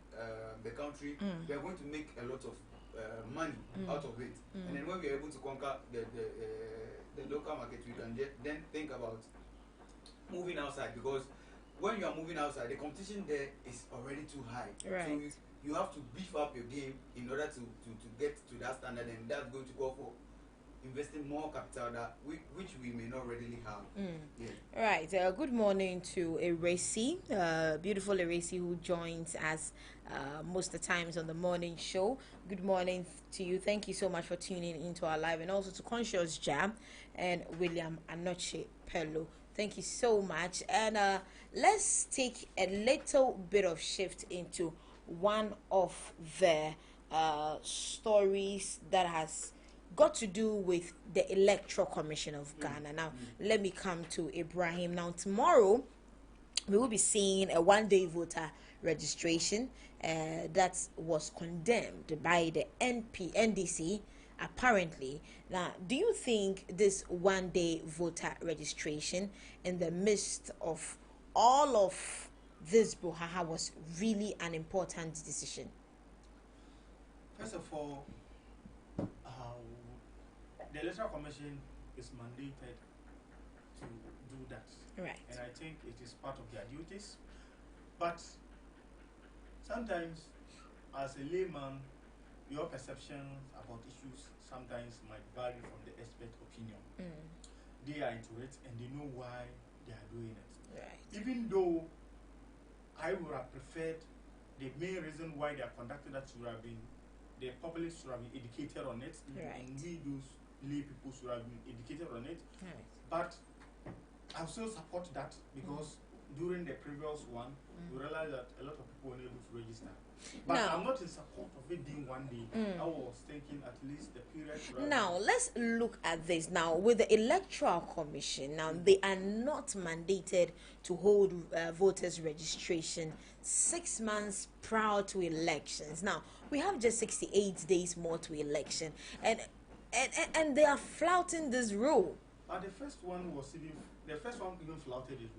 the country, we are going to make a lot of money out of it. And then when we are able to conquer the local market, we can then think about moving outside, because when you are moving outside, the competition there is already too high. Right. So you have to beef up your game in order to get to that standard, and that's going to call for investing more capital which we may not readily have. Yeah. Right. Good morning to Eresi, beautiful Eresi, who joins us most of the times on the morning show. Good morning to you. Thank you so much for tuning into our live, and also to Conscious Jam and William Anoche Pello. Thank you so much. And let's take a little bit of shift into one of the stories that has got to do with the Electoral Commission of Ghana. Now, let me come to Ibrahim. Now, tomorrow, we will be seeing a one-day voter registration that was condemned by the NDC, apparently. Now, do you think this one-day voter registration in the midst of all of this brouhaha was really an important decision? First of all, the Electoral Commission is mandated to do that. Right. And I think it is part of their duties. But sometimes, as a layman, your perception about issues sometimes might vary from the expert opinion. They are into it and they know why they are doing it. Right. Even though I would have preferred the main reason why they are conducting that should have been the public should have been educated on it, Right. and we those lay people should have been educated on it. Right. But I still support that because during the previous one, we realized that a lot of people were unable to register. But Now- I'm not in support of it being one day. I was thinking at least the period should have Now let's look at this. Now with the Electoral Commission, now they are not mandated to hold voters registration 6 months prior to elections. Now we have just 68 days more to election, and they are flouting this rule. But the first one even flouted it.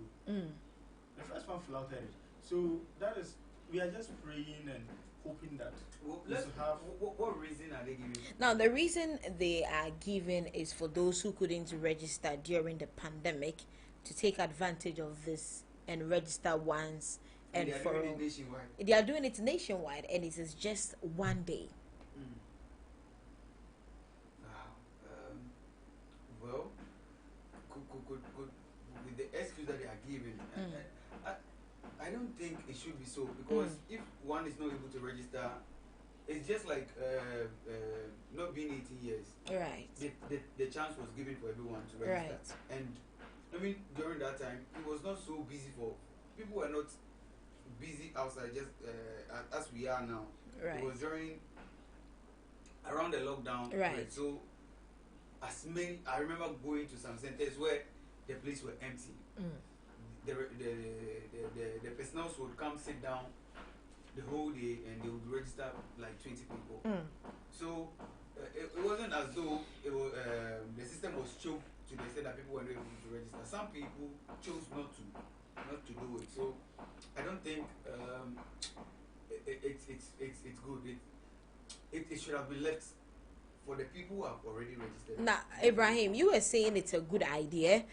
The first one flouted it. So that is, we are just praying and hoping that we should have. What reason are they giving? Now, the reason they are giving is for those who couldn't register during the pandemic to take advantage of this and register once and they are for doing all. it nationwide. They are doing it nationwide, and it is just one day. Well, could with the excuse that they are giving, I don't think it should be so, because if one is not able to register, it's just like not being 18 years. Right. The chance was given for everyone to register. Right. And I mean, during that time, it was not so busy for people were not busy outside just as we are now. Right. It was around the lockdown. Right. So as many, I remember going to some centers where the place were empty. The personnel would come sit down the whole day and they would register like 20 people. So it wasn't as though it was, the system was choked to the extent that people were not able to register. Some people chose not to do it. So I don't think it's good. It should have been left for the people who have already registered. Now, Ibrahim, you were saying it's a good idea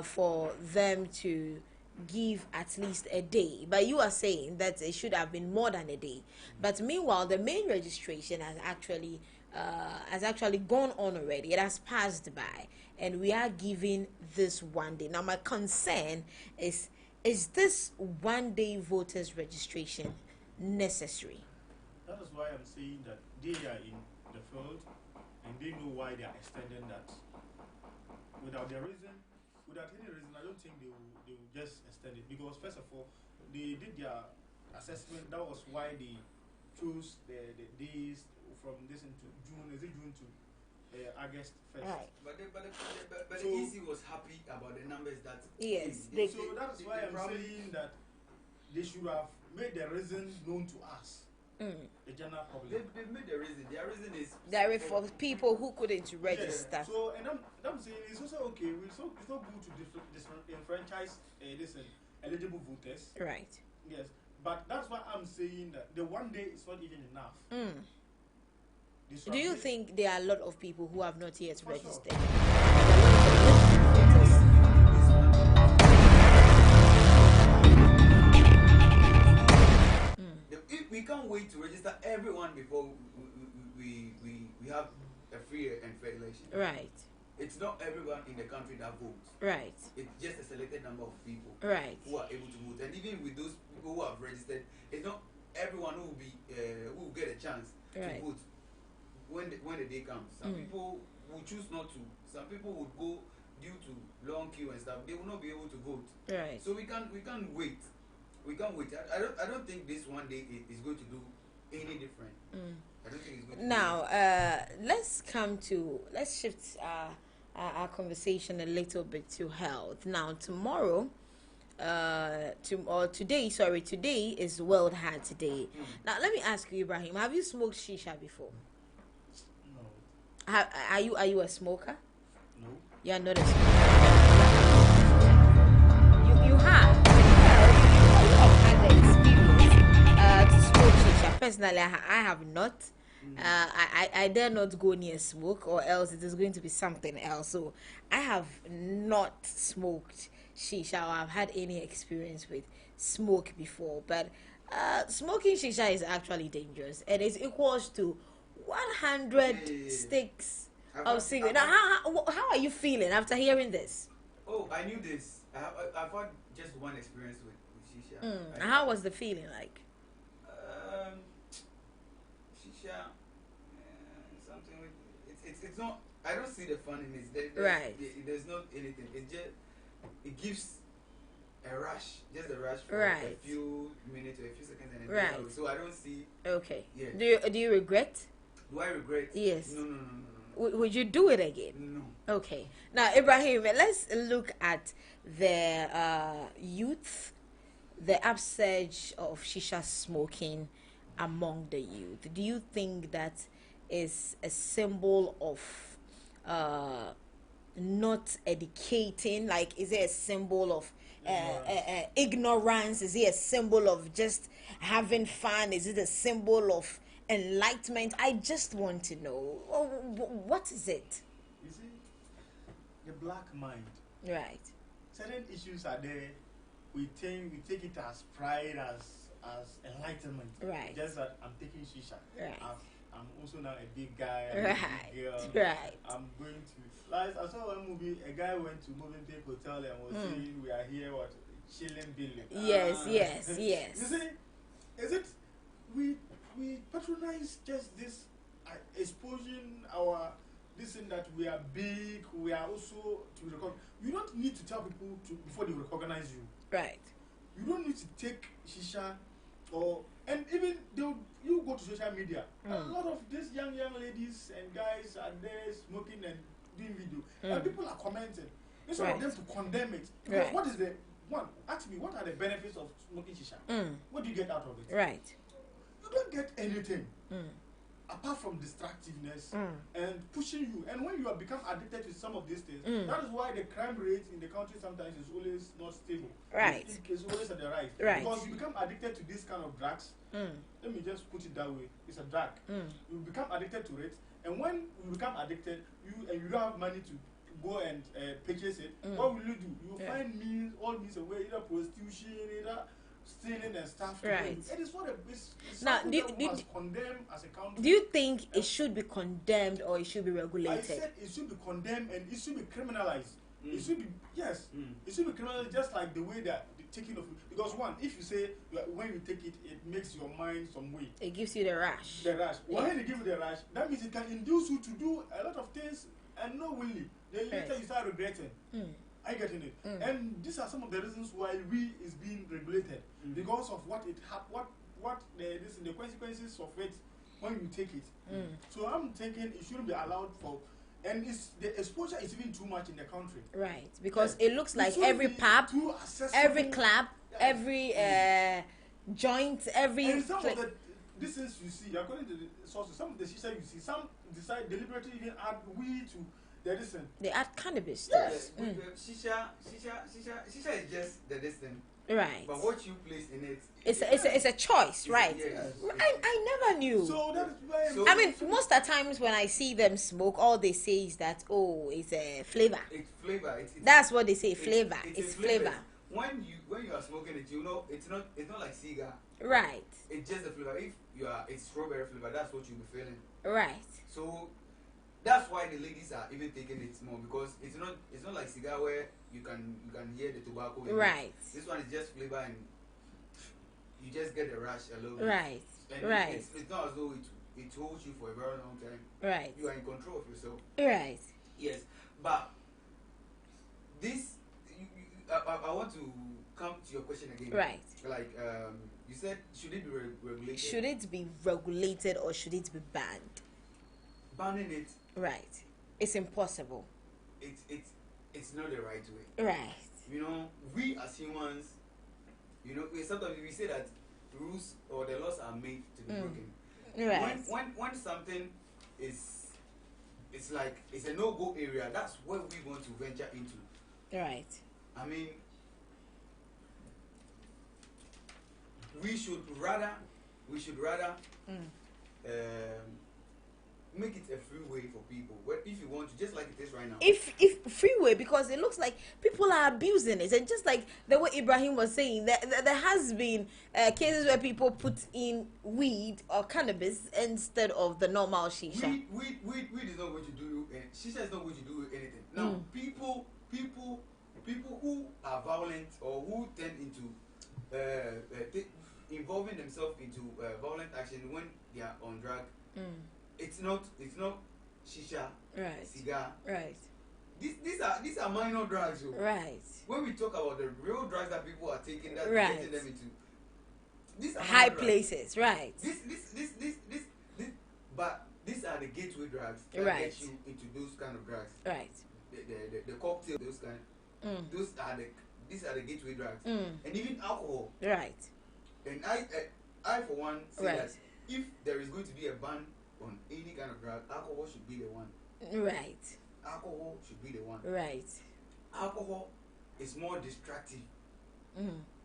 for them to give at least a day, but you are saying that it should have been more than a day. But meanwhile, the main registration has actually gone on already. It has passed by, and we are giving this one day. Now, my concern is this one day voters registration necessary? That is why I'm saying that they are in the field and they know why they are extending that. Without any reason, I don't think they will just extend it, because first of all, they did their assessment. That was why they chose the days from this into June. Is it June to August 1st? Right. But the So- EC was happy about the numbers that Yes, came. So that's why I'm saying that they should have made the reason known to us, the general public. They've made the reason. Their reason is There is for people who couldn't register. Yeah. So, and I'm saying it's also okay. It's not good to disenfranchise eligible voters. Right. Yes, but that's why I'm saying that the one day is not even enough. They should Do have you made- think there are a lot of people who have not yet For sure. registered? if we can't wait to register everyone before we have a free and fair election. Right. It's not everyone in the country that votes. Right. It's just a selected number of people Right. who are able to vote. And even with those people who have registered, it's not everyone who will be who will get a chance Right. to vote when the day comes. Some people will choose not to. Some people would go due to long queue and stuff. They will not be able to vote. Right. So we can't wait. We can't wait. I don't think this one day is going to do any different. I don't think it's going to. Now, let's shift our conversation a little bit to health. Now, today is World Heart Day. Now, let me ask you, Ibrahim, have you smoked shisha before? No. Are you a smoker? No. You are not a smoker. You have. You have had the experience to smoke shisha. Personally, I have not. I dare not go near smoke, or else it is going to be something else. So I have not smoked shisha, or I've had any experience with smoke before. But smoking shisha is actually dangerous, and it's equals to 100 sticks of cigarette. Now, how are you feeling after hearing this? Oh, I knew this. I've had just one experience with shisha. How was the feeling like? Shisha, something with it's not. I don't see the fun in it. There's not anything. It gives a rush, just a rush for a few minutes or a few seconds, and then so I don't see. Okay. Yeah. Do you regret? Do I regret? Yes. No. Would you do it again? No. Okay. Now, Ibrahim, let's look at the youth, the upsurge of shisha smoking among the youth. Do you think that is a symbol of not educating? Like, is it a symbol of ignorance? Is it a symbol of just having fun? Is it a symbol of enlightenment? I just want to know, what is it? You see, the black mind. Right. Certain issues are there. We take it as pride, as enlightenment. Right. Just that I'm taking shisha. Right. I'm also now a big guy. Right. A big girl. Right. I'm going to. Like I saw one movie. A guy went to Movenpick Hotel and was saying, "We are here, what, chilling, billion." Yes. You see, is it we patronize just this exposing our this in that we are big, we are also to record. You don't need to tell people before they recognize you. Right. You don't need to take shisha and even you go to social media. A lot of these young ladies and guys are there smoking and doing video, and people are commenting instead of them to condemn it. Because what is the one? Ask me, what are the benefits of smoking shisha? What do you get out of it? Right. You don't get anything apart from distractiveness and pushing you. And when you have become addicted to some of these things, that is why the crime rate in the country sometimes is always not stable. Right. It's always at the rise. Right. Because you become addicted to this kind of drugs. Let me just put it that way. It's a drug. You become addicted to it, and when you become addicted, you don't have money to go and purchase it. What will you do? You find all means of way, either prostitution, either stealing and stuff. Right. It is what it's now, something that we must condemn as a country. Do you think it should be condemned or it should be regulated? I said it should be condemned and it should be criminalized. It should be, yes, it should be criminalized, just like the way that the taking of, because one, if you say when you take it, it makes your mind some way. It gives you the rush. When they give you the rush, that means it can induce you to do a lot of things and not willingly. Then later you start regretting. Are you getting it? And these are some of the reasons why we is being regulated, because of what the consequences of it when you take it. So I'm thinking it shouldn't be allowed for. And the exposure is even too much in the country. Right, because it looks like every pub, every club, every joint, every. And some of the things you see, according to the sources, some of the shisha you see, some decide deliberately even add weed to the distance. They add cannabis. Yes. Shisha is just the distance. Right. But what you place in it, it's a choice, right? Yes. I never knew. So that is why I mean, most of the times when I see them smoke, all they say is that, oh, it's a flavor. It's flavor. That's what they say, flavor. It's flavor. When you are smoking it, you know it's not like cigar. Right. It's just the flavor. If it's strawberry flavor, that's what you'll be feeling. Right. So that's why the ladies are even taking it more, because it's not like cigar where you can hear the tobacco. Right. This one is just flavor and you just get the rush a little bit. Right. And Right. It's not as though it holds you for a very long time. Right. You are in control of yourself. Right. Yes, but this I want to come to your question again. Right. Like you said, should it be regulated? Should it be regulated or should it be banned? Banning it. Right. It's impossible. It's not the right way. Right. You know, we as humans, you know, sometimes we say that rules or the laws are made to be broken. Right. When something is, it's like it's a no-go area, that's where we want to venture into. Right. I mean, we should rather make it a free way for people. What if you want to, just like it is right now? If freeway, because it looks like people are abusing it, and just like the way Ibrahim was saying, there has been cases where people put in weed or cannabis instead of the normal shisha. Weed is not going to do, and shisha is not going to do anything. Now, people who are violent or who tend into involving themselves into violent action when they are on drug. It's not shisha, right, cigar, right. These are minor drugs, right. When we talk about the real drugs that people are taking, that right, getting them into these are high places, right? This, but these are the gateway drugs that right, get you into those kind of drugs, right? The cocktail, those kind, these are the gateway drugs, and even alcohol, right? And I for one say right, that if there is going to be a ban on any kind of drug, alcohol should be the one. Right. Alcohol should be the one. Right. Alcohol is more destructive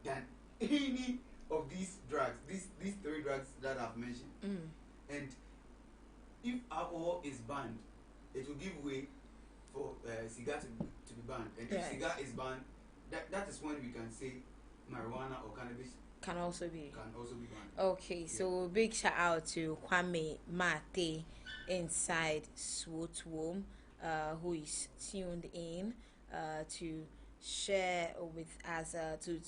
than any of these drugs, these three drugs that I've mentioned. And if alcohol is banned, it will give way for cigar to be banned. And if cigar is banned, that is when we can say marijuana or cannabis can also be banned. Okay, so big shout out to Kwame Mate inside SWOT Womb, who is tuned in to share with us,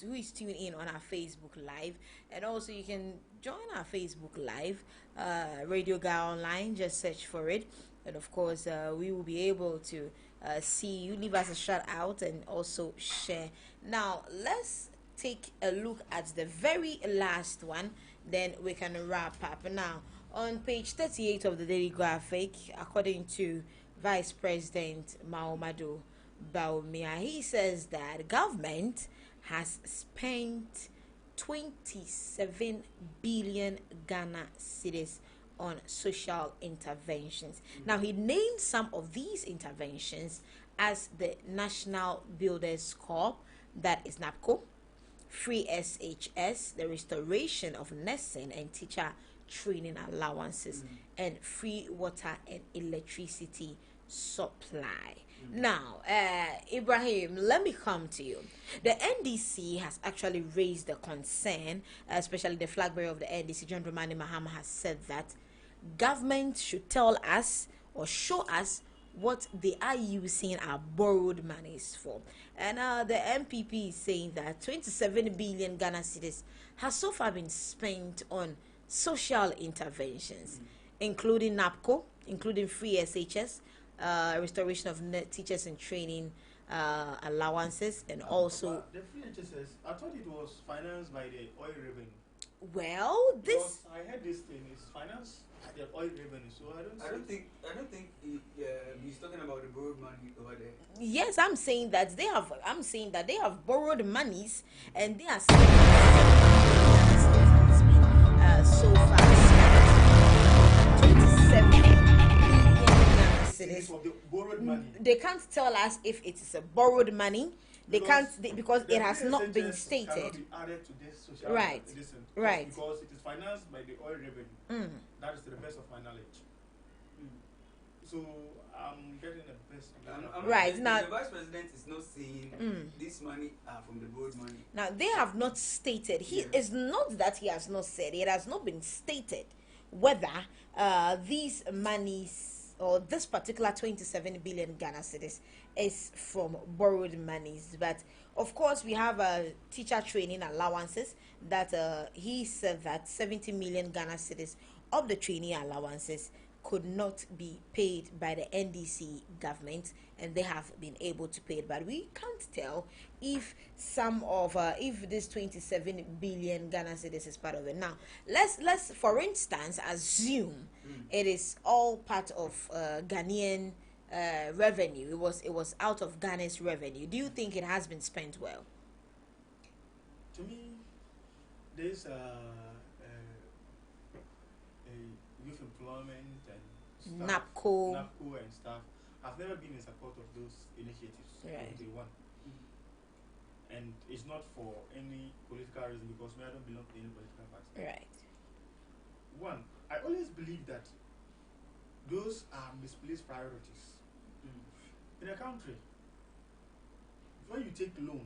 who is tuned in on our Facebook Live. And also you can join our Facebook Live, Radio Guy Online, just search for it. And of course, we will be able to see you. Leave us a shout out and also share. Now, let's take a look at the very last one, then we can wrap up. Now, on page 38 of the Daily Graphic, according to Vice President Mahamudu Bawumia, he says that government has spent 27 billion Ghana cedis on social interventions. Now, he named some of these interventions as the National Builders Corps, that is NAPCO, free SHS, the restoration of nursing and teacher training allowances, and free water and electricity supply. Now, Ibrahim, let me come to you. The NDC has actually raised the concern, especially the flag bearer of the NDC, John Dramani Mahama, has said that government should tell us or show us what they are using our borrowed monies for. And the MPP is saying that 27 billion Ghana cedis has so far been spent on social interventions, including NAPCO, including free SHS, restoration of teachers and training allowances, and also the free HSS. I thought it was financed by the oil revenue. Well, this because I heard this thing is financed the oil revenue, so I don't think he's talking about the borrowed money over there. Yes, I'm saying that they have borrowed monies, and they are so far 27 billion cedis of the borrowed money. They can't tell us if it is a borrowed money. Because it has not been stated. Cannot be added to this social right. Right. Because it is financed by the oil revenue. That is to the best of my knowledge. So I'm getting the best. Right now, the vice president is not saying this money are from the borrowed money. Now they have not stated. It's not that he has not said. It has not been stated whether these monies or this particular 27 billion Ghana cedis is from borrowed monies. But of course, we have teacher training allowances that he said that 70 million Ghana cedis of the training allowances could not be paid by the NDC government, and they have been able to pay it. But we can't tell if some of if this 27 billion Ghana cedis is part of it. Now, let's for instance assume it is all part of Ghanaian revenue. It was out of Ghana's revenue. Do you think it has been spent well? To me, there's youth employment and stuff, NAPCO and stuff. I've never been in support of those initiatives. Right. Day one. And it's not for any political reason, because I don't belong to any political party. Right. One, I always believe that those are misplaced priorities. In a country, when you take loan,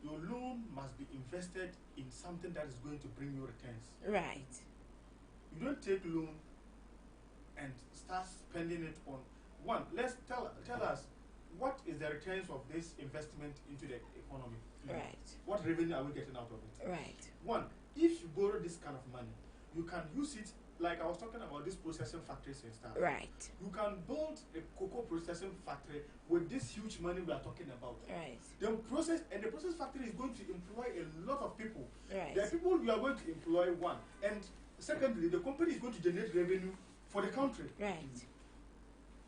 your loan must be invested in something that is going to bring you returns. Right. You don't take loan and start spending it on one. Let's tell us what is the returns of this investment into the economy. Right. What revenue are we getting out of it? Right. One, if you borrow this kind of money, you can use it, like I was talking about these processing factories and stuff. Right. You can build a cocoa processing factory with this huge money we are talking about. Right. The process factory is going to employ a lot of people. Right. There are people you are going to employ, one, and secondly, the company is going to generate revenue for the country. Right.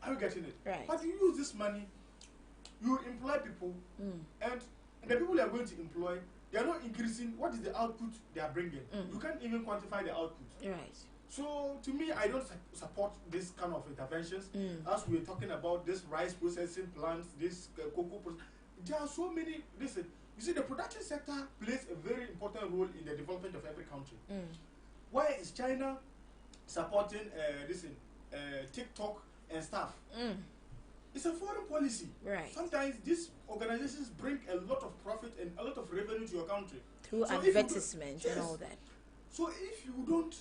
Are you getting it? Right. But you use this money, you employ people, and the people you are going to employ, they are not increasing. What is the output they are bringing? You can't even quantify the output. Right. So to me, I don't support this kind of interventions. As we were talking about this rice processing plants, this cocoa process, there are so many. Listen, you see, the production sector plays a very important role in the development of every country. Why is China supporting TikTok and stuff? It's a foreign policy. Right. Sometimes these organizations bring a lot of profit and a lot of revenue to your country Through so advertisement and yes. all that. So if you don't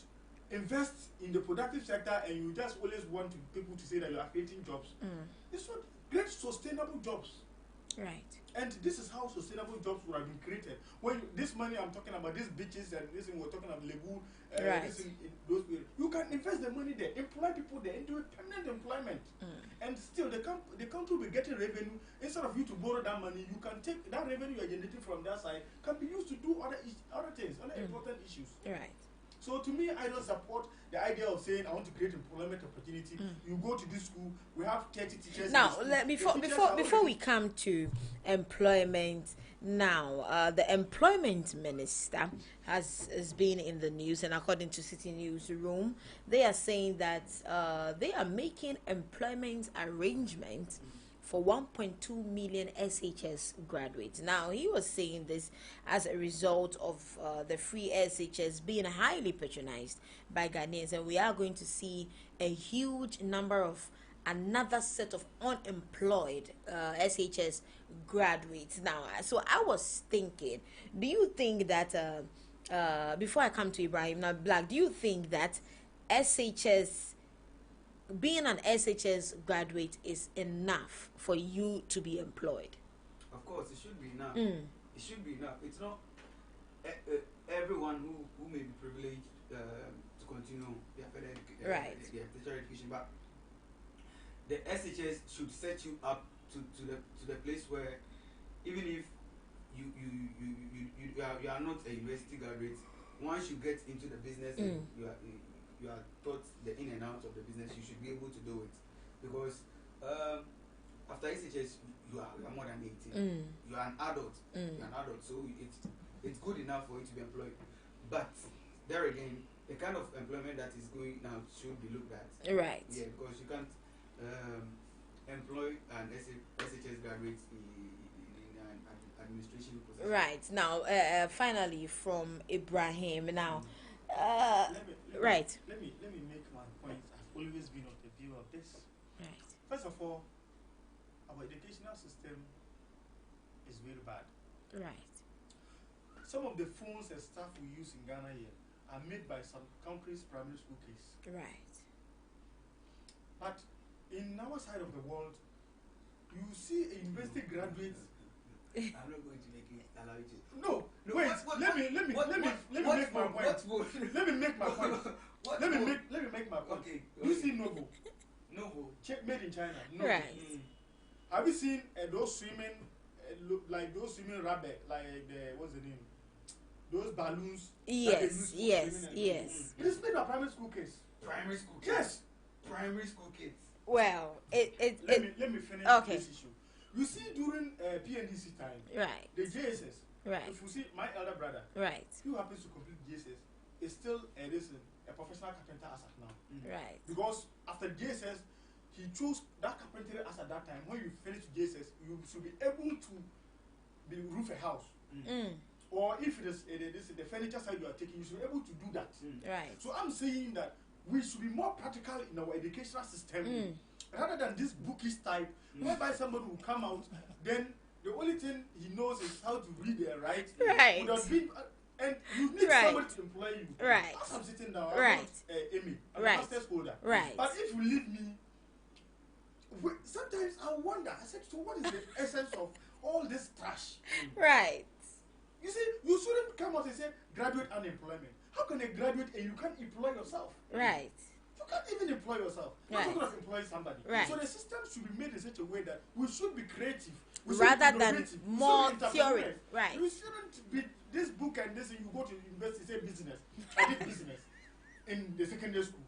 invest in the productive sector and you just always want people to say that you are creating jobs, it's not great sustainable jobs. Right. And this is how sustainable jobs would have been created. When this money I'm talking about, these beaches and this thing we're talking about, Lebu, Right. this in those areas, you can invest the money there, employ people there, and do a permanent employment. And still, the country will be getting revenue. Instead of you to borrow that money, you can take that revenue you're generating from that side, can be used to do other things, other important issues. Right. So to me, I don't support the idea of saying I want to create employment opportunity. You go to this school, we have 30 teachers. Now, in the school. before we come to employment, now the employment minister has been in the news, and according to City Newsroom, they are saying that they are making employment arrangements for 1.2 million SHS graduates. Now, he was saying this as a result of the free SHS being highly patronized by Ghanaians, and we are going to see a huge number of another set of unemployed SHS graduates. Now, so I was thinking, do you think that, before I come to Ibrahim, now Black, do you think that being an SHS graduate is enough for you to be employed? Of course, it should be enough. It should be enough. It's not everyone who may be privileged to continue their further Right. their tertiary education, but the SHS should set you up to the place where even if you are not a university graduate, once you get into the business and you are taught the in and out of the business, you should be able to do it, because after SHS you are more than 18. You are an adult. You're an adult, so it's good enough for you to be employed. But there again, the kind of employment that is going now should be looked at. Right. Yeah, because you can't employ an SHS graduate in an administration position. Right. Now, finally, from Ibrahim. Now, Let me right. Let me make my point. I've always been of the view of this. Right. First of all, our educational system is very bad. Right. Some of the phones and stuff we use in Ghana here are made by some countries' primary school kids. Right. But in our side of the world, you see a university graduate. I'm not going to make it allow you to. No, wait. Let me make my point. Let me make my point. Let me make my point. Okay. Do you see Novo? Novo. Made in China. Novo. Right. Have you seen those swimming, like those swimming rabbit, like what's the name? Those balloons. Yes. Yes. Yes. It is made by primary school kids. Primary school kids. Yes. Primary school kids. Well, Let me finish okay. this issue. You see, during PNDC time, Right. the JSS. Right. If you see my elder brother, Right. who happens to complete JSS, is still a professional carpenter as of now. Right. Because after JSS, he chose that carpentry as at that time. When you finish JSS, you should be able to roof a house. Or if it is the furniture side you are taking, you should be able to do that. Right. So I'm saying that we should be more practical in our educational system rather than this bookish type, whereby somebody will come out, then the only thing he knows is how to read and write. Right. Without being, and you need somebody to employ you. Right. As I'm sitting down, Right. Amy, I'm Right. a master's holder. Right. But if you leave me, sometimes I wonder, I said, so what is the essence of all this trash? Right. You see, you shouldn't come out and say graduate unemployment. How can a graduate and you can't employ yourself? Right. You can't even employ yourself. You're Right. not going to employ somebody. Right. So the system should be made in such a way that we should be creative. We should Rather be than innovative. We more should be theory. entrepreneurial. Right. You shouldn't be this book and this and you go to university say business. I did business in the secondary school.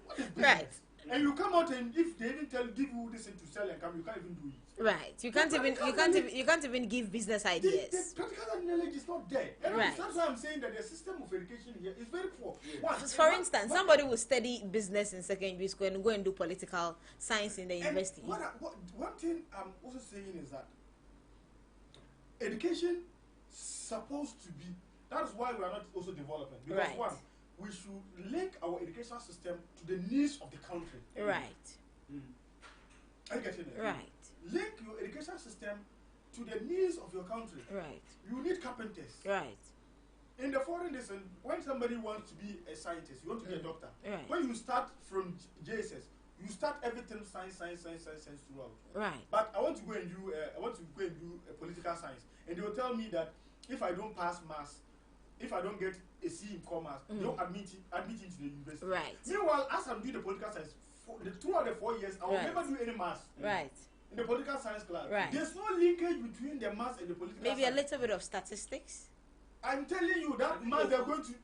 What is business? Right. And you come out and if they even give you this thing to sell and come, you can't even do it. Right. You can't even give business ideas. The practical knowledge is not there. And Right. that's why I'm saying that the system of education here is very poor. For instance, somebody will study business in secondary school and go and do political science in the university. One thing I'm also saying is that education supposed to be. That is why we are not also developing. Because Right. one, we should link our educational system to the needs of the country. Right. Are you getting it? Right. Link your education system to the needs of your country. Right. You need carpenters. Right. In the foreign nation, when somebody wants to be a scientist, you want to be a doctor. Right. When you start from JSS, you start everything science throughout. Right. But I want to go and do political science, and they will tell me that if I don't pass maths, if I don't get a C in commerce, they'll admit into the university. Right. Meanwhile, as I'm doing the political science, throughout the 4 years, I will Right. never do any maths. Right. In the political science class, Right. there's no linkage between the maths and the political Maybe science. a little bit of statistics. I'm telling you that maths they're going to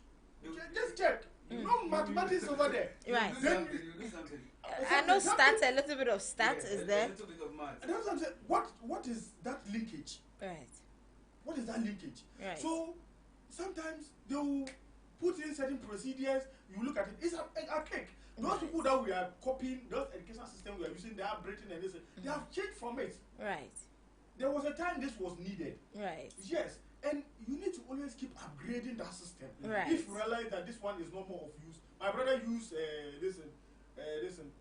just check. No mathematics over there. Right. Then You do something. I know stats, a little bit of stats Yeah, is a there. little bit of math. and that's what I'm saying. What is that linkage? Right. What is that linkage? Right. So sometimes they will put in certain procedures. You look at it. It's a cake. Those Right. people that we are copying, those education system we are using, they are Britain and this. They have changed from it. Right. There was a time this was needed. Right. Yes, and you need to always keep upgrading that system. Right. If you realize that this one is no more of use, my brother used listen,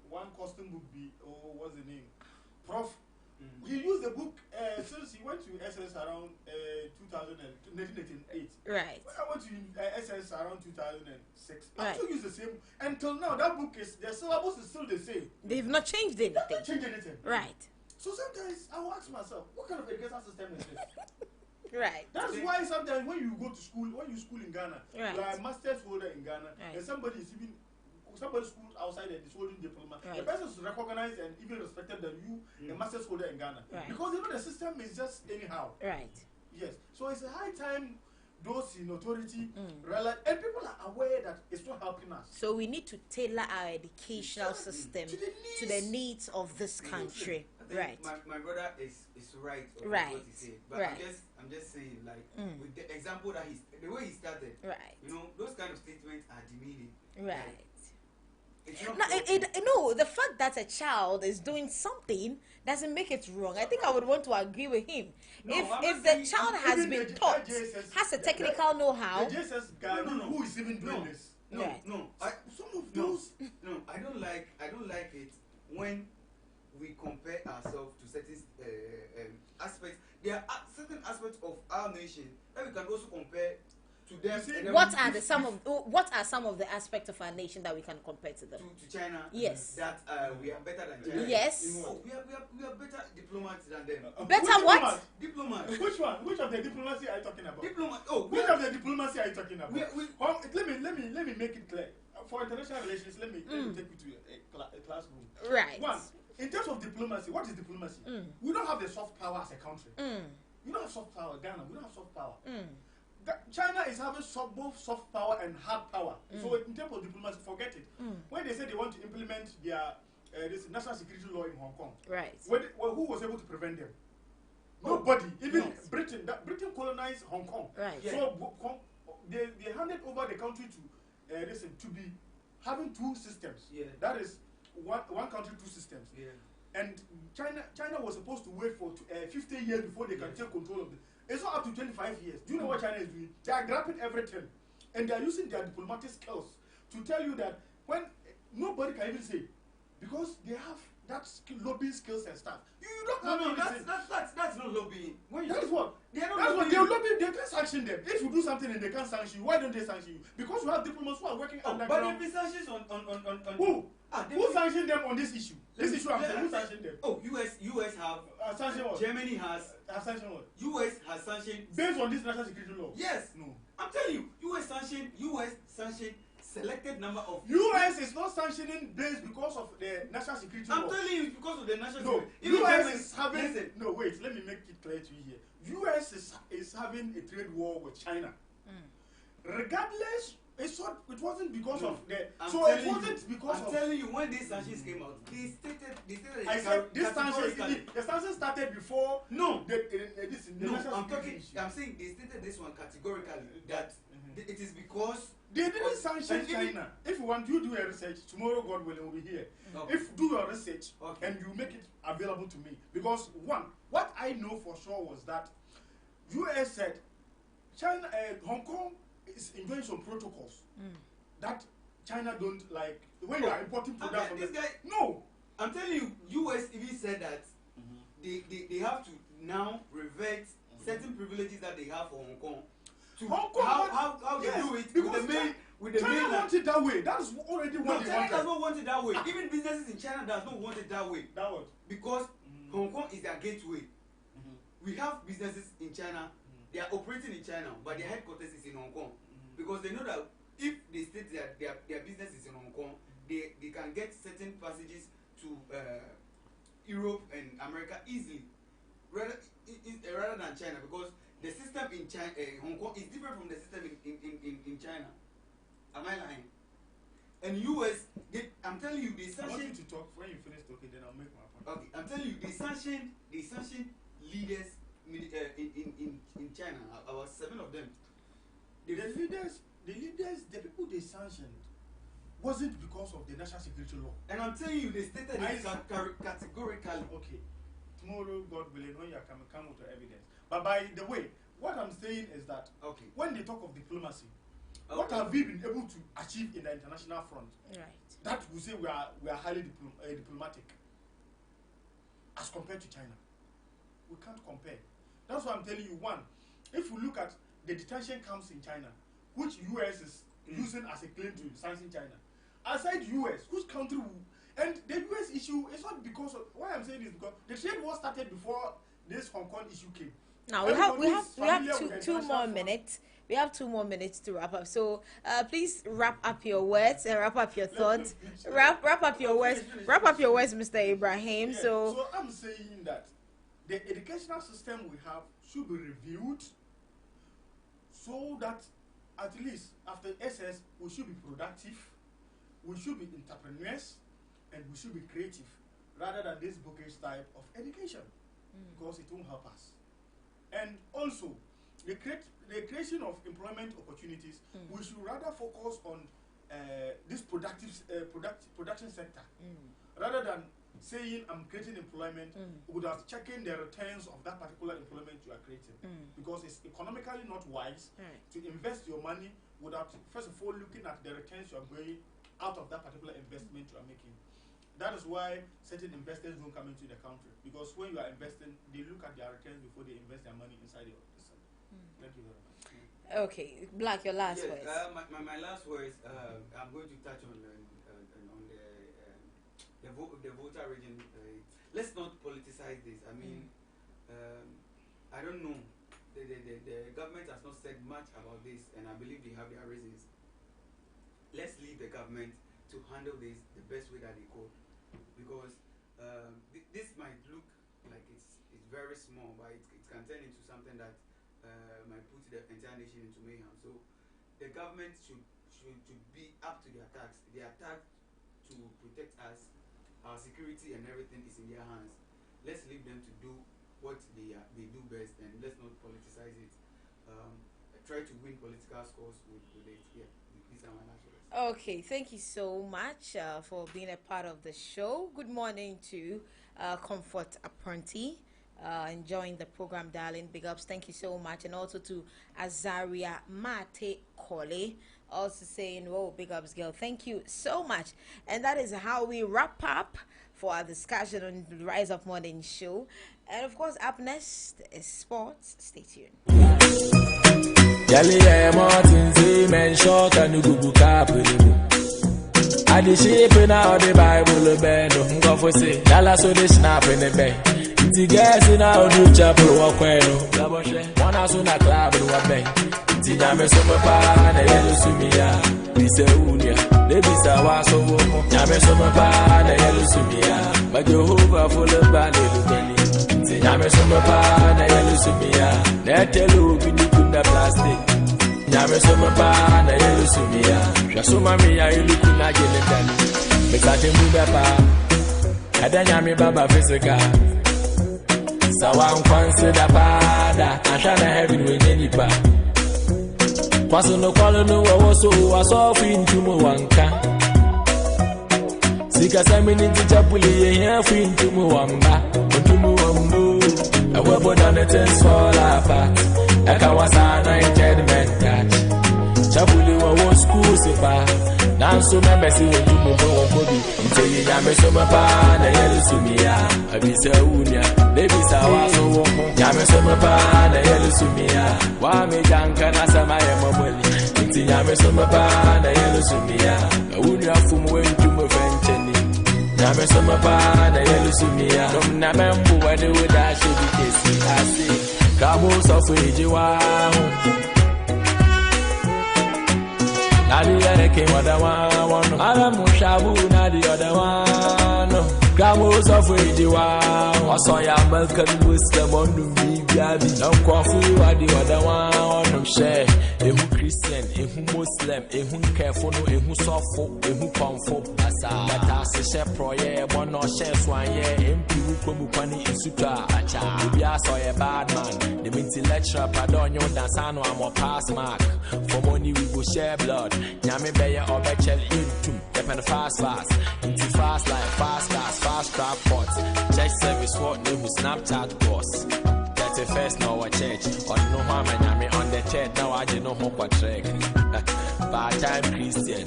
one custom book what's the name? Prof. He used the book since he went to SS around 1988. Right. When I went to SS around 2006, I Right. still use the same. Until now, that book the syllabus is still the same. They've not changed They haven't anything. changed anything. Right. So sometimes I will ask myself, what kind of education system is this? Right. That's why sometimes when you go to school, when you school in Ghana, Right. you are a master's holder in Ghana, Right. and somebody school outside and is holding diploma, the Right. person is recognized and even respected than you, a master's holder in Ghana. Right. Because the system is just anyhow. Right. Yes. So it's a high time those in authority realize, and people are aware that it's not helping us. So we need to tailor our educational system to the needs of this country. I think Right. My brother is right on Right. what he said, but Right. I'm just saying, like with the example that the way he started, Right. you know, those kind of statements are demeaning. Right. It's not No, working. no, the fact that a child is doing something doesn't make it wrong. I think I would want to agree with him. No, if I'm if not the saying- child has Even been the taught, JSS has a technical know-how, The JSS guy No. who is even doing No. this. No, Right. no, Some of no, those. no. I don't like it when we compare ourselves to certain aspects. There are certain aspects of our nation that we can also compare to them. You see, and then what we- are some of the aspects of our nation that we can compare to them? to China? Yes. That we are better than China. Yes. Oh, we are better diplomats than them. Better Which what? Diplomats. Which one? Which of the diplomacy are you talking about? Diplomats. Oh, Which of the diplomacy are you talking about? we- Let me make it clear. For international relations, let me take you to a classroom. Right. One, in terms of diplomacy, what is diplomacy? We don't have the soft power as a country. We don't have soft power. Ghana, we don't have soft power. China is having both soft power and hard power. So in terms of diplomacy, forget it. When they say they want to implement their this national security law in Hong Kong, Right. who was able to prevent them? Nobody. Even Yes. Britain. Britain colonized Hong Kong. Right. So they handed over the country to to be having two systems. Yeah. That is one country, two systems. Yeah. And China was supposed to wait for 50 years before they can take control of it. It's not up to 25 years. Do you know what China is doing? They are grabbing everything. And they are using their diplomatic skills to tell you that when nobody can even say, because they have that lobbying skills and stuff. You don't have That's not lobbying. That is what. They are not That's what lobbying. they lobby. They can sanction them. If you do something and they can't sanction you, why don't they sanction you? Because you have diplomats who are working underground. But there be sanctions on Who? Who sanctioned them on this issue? This issue, I'm saying, who sanctioned them? Oh, US have sanctioned what? Germany has Sanctioned what? US has sanctioned Based on this national security law? Yes. No. I'm telling you, US sanctioned selected number of US is not sanctioning based because of the national security law. I'm telling you, it's because of the national No, security. US is having. Listen. No, wait. Let me make it clear to you here. US is having a trade war with China. Regardless, it wasn't because of the. It wasn't because of. I'm telling you, when these sanctions came out, they stated. I said this sanctions. The sanctions started before. No. I'm saying they stated this one categorically that it is because. They didn't sanction China. If you want, you do your research. Tomorrow, God willing, will be here. Okay. If do your research okay. and you make it available to me, because one, what I know for sure was that US said China, Hong Kong is enjoying some protocols that China don't like. When you are importing products from them, no. I'm telling you, US even said that they have to now revert certain privileges that they have for Hong Kong. Hong Kong, how they do it with the China wants it that way. That's already what they China wanted. does not want it that way. Even businesses in China does not want it that way. That what? Because Hong Kong is their gateway. We have businesses in China. They are operating in China, but their headquarters is in Hong Kong. Because they know that if they state that their business is in Hong Kong, they can get certain passages to Europe and America easily, rather than China, because the system in China, Hong Kong, is different from the system in China. Am I lying? And US, I'm telling you, they sanctioned. I want you to talk. When you finish talking, then I'll make my point. Okay, I'm telling you, they sanctioned leaders in China. About 7 of them. The people they sanctioned wasn't because of the national security law. And I'm telling you, they stated it categorically. Okay. Tomorrow, God willing, when you are coming, come with your evidence. But by the way, what I'm saying is that when they talk of diplomacy, what have we been able to achieve in the international front? Right. That we say we are highly diplomatic as compared to China. We can't compare. That's why I'm telling you. One, if you look at the detention camps in China, which US is using as a claim to sanction China, aside US, whose country will, and the US issue is not because of why I'm saying this, because the trade war started before this Hong Kong issue came. Now we have two more minutes. We have 2 more minutes to wrap up. So please wrap up your words and wrap up your thoughts. Wrap up your words. Wrap up your words, Mr. Ibrahim. Yeah, so I'm saying that the educational system we have should be reviewed so that at least after SS we should be productive, we should be entrepreneurs, and we should be creative rather than this bookish type of education because it won't help us. And also the creation of employment opportunities, we should rather focus on this production sector rather than saying I'm creating employment without checking the returns of that particular employment you are creating, because it's economically not wise to invest your money without first of all looking at the returns you are going out of that particular investment you are making. That is why certain investors don't come into the country, because when you are investing, they look at their returns before they invest their money inside your system. Thank you very much. Okay, Black, your last words. My last words, I'm going to touch on the voter region. Let's not politicize this. I mean, I don't know. The government has not said much about this, and I believe they have their reasons. Let's leave the government to handle this the best way that they could, because this might look like it's very small, but it can turn into something that might put the entire nation into mayhem. So the government should be up to their task. Their task to protect us, our security and everything is in their hands. Let's leave them to do what they do best, and let's not politicize it. Try to win political scores with it. Yeah, these are my last words. Okay, thank you so much for being a part of the show. Good morning to Comfort Apprenti, enjoying the program, darling. Big ups, thank you so much. And also to Azaria Mate Kole, also saying, "Whoa, big ups, girl. Thank you so much." And that is how we wrap up for our discussion on the Rise of Modern show. And of course, up next is sports. Stay tuned. I the shape in all the Bible bend. Go for say, Dallas so they snap in the bay. The guys in our new chapel walk bueno. One house on a club in one bay. The dame so papa, they yellow sumia. This a unia, they be sawa so womo. Dame so papa, they yellow sumia. But Jehovah full of band, they look at the dame so papa, they yellow sumia. They tell you, we need to plastic. Nyame so mpa na yelu sumia hwaso mami ya yelu kuna jele dani bekate mu beba kada nyame baba physical sawa nkwanse da pada asha na heaven we nipa kwaso no kwalo no wo so waso fi ntumu wanka sika samini tichapuli ye here fi ntumu wamba ntumu wambu awabo down the things fall apart Akawasana entertainment touch. Chapuli wa school sipa. Nanso members in the Mumbo Kobi. Until you yame so mapa na yelu sumia. Abisa unia. Baby sawa so woko. Yame so mapa na yelu sumia. Wa me janka na sama ya maboli. Until yame so mapa na yelu sumia. Unia fumu wentu mfencheni. Yame so mapa na yelu sumia. Dom na membu wade wada shedi kesi asi. Kamu sofiji wa Nadi yake wadawa wano Ala mushabu nadi wadawa Kamu sofiji wa Waso ya American Muslim onu bibiabi Nankwafu wadi wadawa wano Share ehu Christian, ehu Muslim, ehu kefono, ehu sofo, ehu konfo Asa Mata se she proye, mono she swanye Empi wukomu kwani insuta Acha Bibi aso ye bad man The minty lecturer pardon you dansano I'm a pass mark For money we go share blood Nyame beye obechel intum Depen fast Inti fast like fast cars Fast trap pots Church service what new Snapchat boss 31st now a church Or no harm and nyame on the church Now I don't know how to track Part-time Christian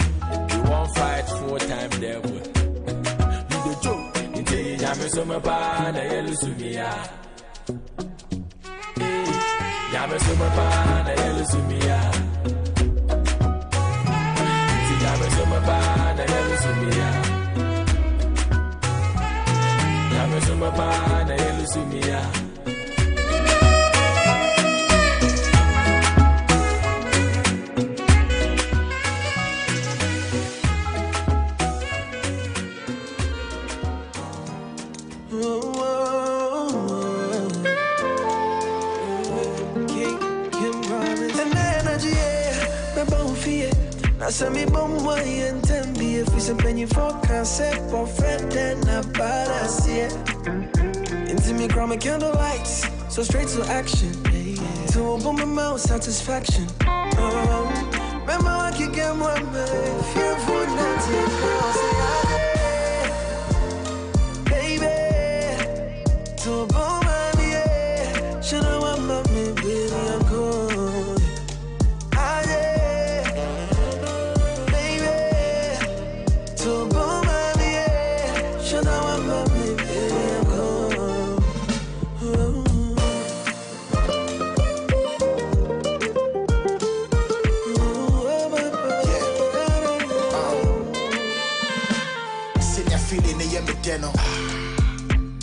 You won't fight full-time devil You the joke Inti nyame so me pa na yelu sumia Nyame so me pa na yelu sumia Nyame so me pa na yelu sumia Nyame so me pa na yelu sumia I said me bum my and tembi if we some penny for concept for friend and a bad see it. Into me chroma candle lights, so straight to action. To open my mouth satisfaction. Remember I can get one man, fearful not to baby. To open my yeah, should I want me baby I'm cool.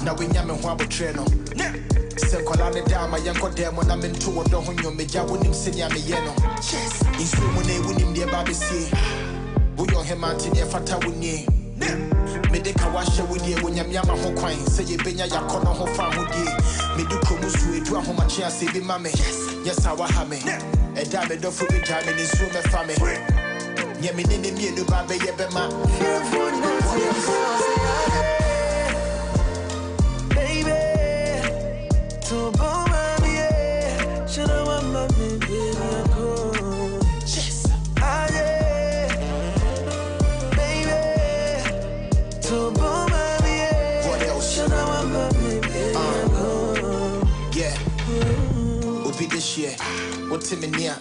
Now we nyame ho abotreno se kola ne dama yanko demo na mento wodo ho nyome ja wonim se nyame ye no yes insumu na wonim de ba besie wo yo hemante ne fata woni me de ka wa hye wodi e wonyame ama ho kwan se ye benya yakono ho fa ho die me du komu su edu ahoma chia se bi mame yes awa ha me e da me do fu bi ja me ni su me fa me nye me ne mi enu ba be ye be ma What's in the near?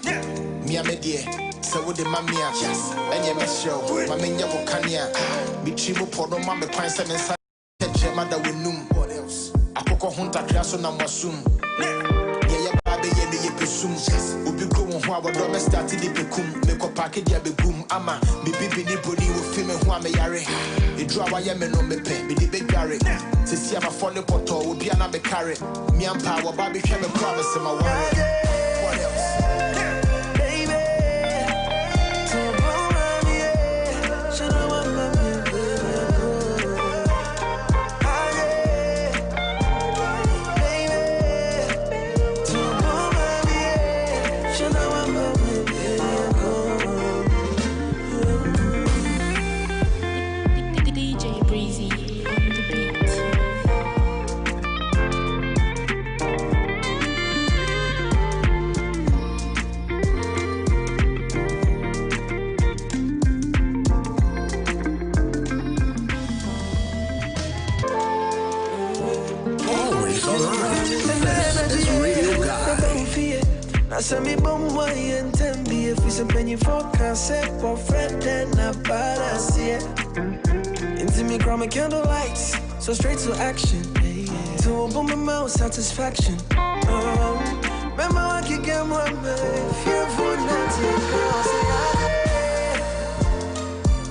Me, I'm a dear. So with the mamia, and your show, my mania will cania. Bichimu podo mamma pine seven side. Mother will noom. What else? I cook a hunter class on a musum. Yeah, baby, yeah, presume. Ubi go on how I don't start to dip a cum. Make a packet, yeah, be boom. Ama, be bibi, nipodi with film and Huame Yare. A draw I am no me pen, be the big Gary. To see I'm a falling potto, will be another carrot. Me and power, Bobby came a promise in my worry. What else? Send me bum why and tell me if we some penny for cancer for friend and a bad ass into me chroma candle lights so straight to action to a boom and mouth satisfaction remember I can get one fearful not to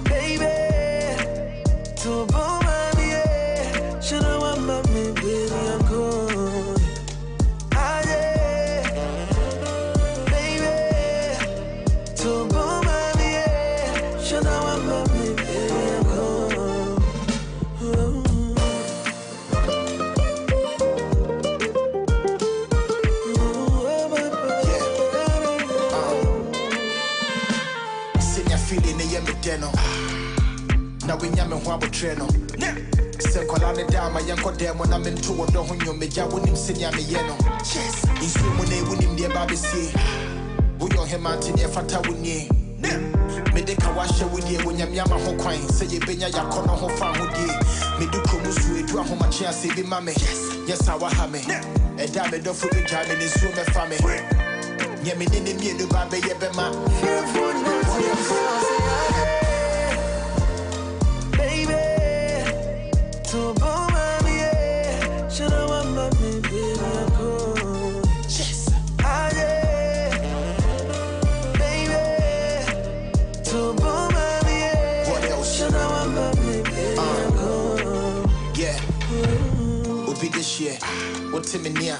baby to a boom and should I want my baby I'm good. Now we yam and wabble trainer. Send Colana down my young Codem when I'm into a door when you may ya win him senior me yeno. Yes, in swim when they win him dear baby see. We on him mountain if I tell ye. Medica wash with you when yam yama ho quine. Say you been ya corner ho farm with ye. Me do promise to do a home chance, say be mammy. Yes, I wa me. A damn it don't forget driving in swim and family. Yammy didn't mean to baby yebema. To boom and should I want my baby I'm good. Yes, baby. To boom and what else? Should I want my baby I'm good. Yeah. Ubi this year. What Timmy near?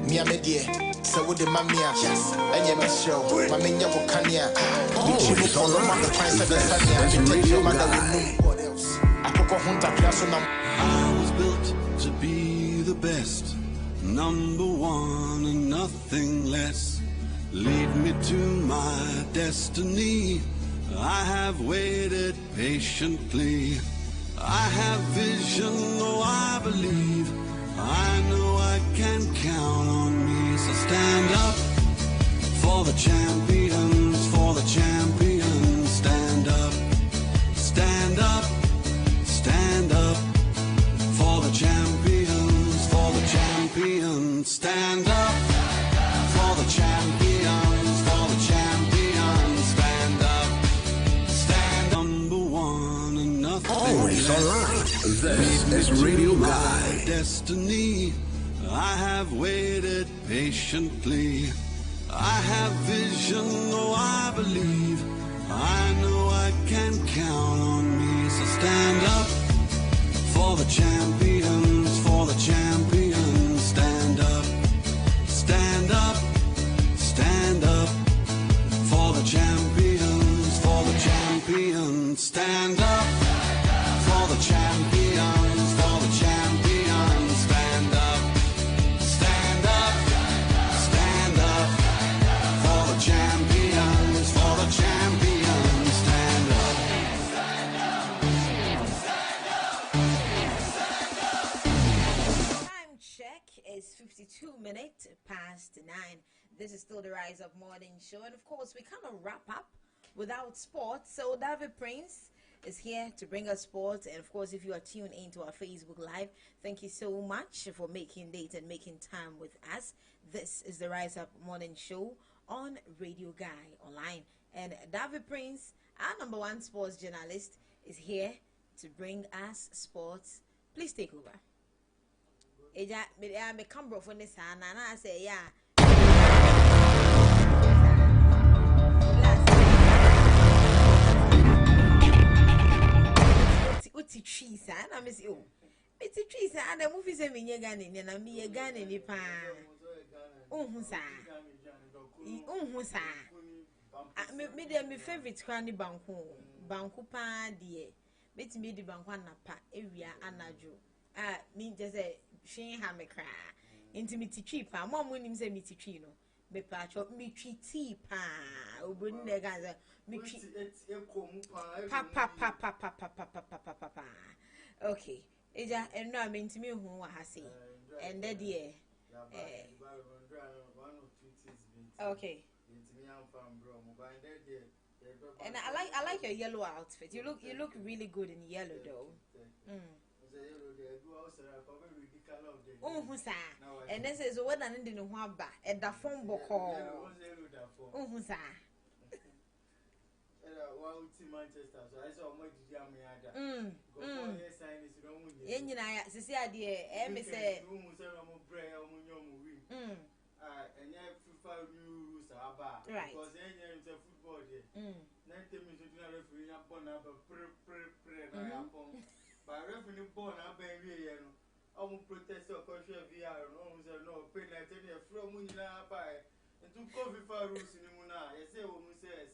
Me a dear. So with the mamia, and you miss show. My mania will cania. It's all around the price of the Sunday. What else? I was built to be the best, number one and nothing less. Lead me to my destiny. I have waited patiently. I have vision, oh I believe. I know I can count on me. So stand up for the champions, for the champions. Stand up, stand up. Stand up for the champions, for the champions. Stand up for the champions, for the champions. Stand up, stand number one and nothing. Always online. This is Radio Guy. Destiny, I have waited patiently. I have vision, oh I believe. I know I can count on me. So stand up for the champions, for the champions. Stand up, stand up, stand up for the champions, for the champions. Stand up for the champions, for the champions. Stand up, stand up, stand up for the champions, for the champions. Time check is 52 minutes past 9. This is still the Rise of Morning Show, and of course we kind of wrap up without sports. So David Prince is here to bring us sports, and of course if you are tuned into our Facebook Live, thank you so much for making date and making time with us. This is the Rise Up Morning Show on Radio Guy Online. And David Prince, our number one sports journalist, is here to bring us sports. Please take over. Eja, me come from this and I say, yeah. What's the cheese? And I miss you. It's a cheese, and the movie say me Ghana, and I me a Ghana in the pan. Unhusa. Me favorite cranny banku. Banku pan dear. Bet me the banku na pa area anajo. Me just say she ha me cry. Intimity cheap, mom when him say me chino. Me patch up me tea pa. Obun the guys me pa. Okay. Eja eno amenti me hu wa ha say. And that dear. Okay. And I like your yellow outfit. You look really good in yellow though. Sir. And then says what I didn't know about at the phone book. Sir. Manchester, so I saw much Yamiada. I see idea, Emmy said, and yet, FIFA rules are bad. Right. Because then there's a football there. 90 minutes, you referee upon a by referee born up and I won't protest or conscious VR, no penalty from Munina by. And to coffee for rules in the Muna, I say, when we say,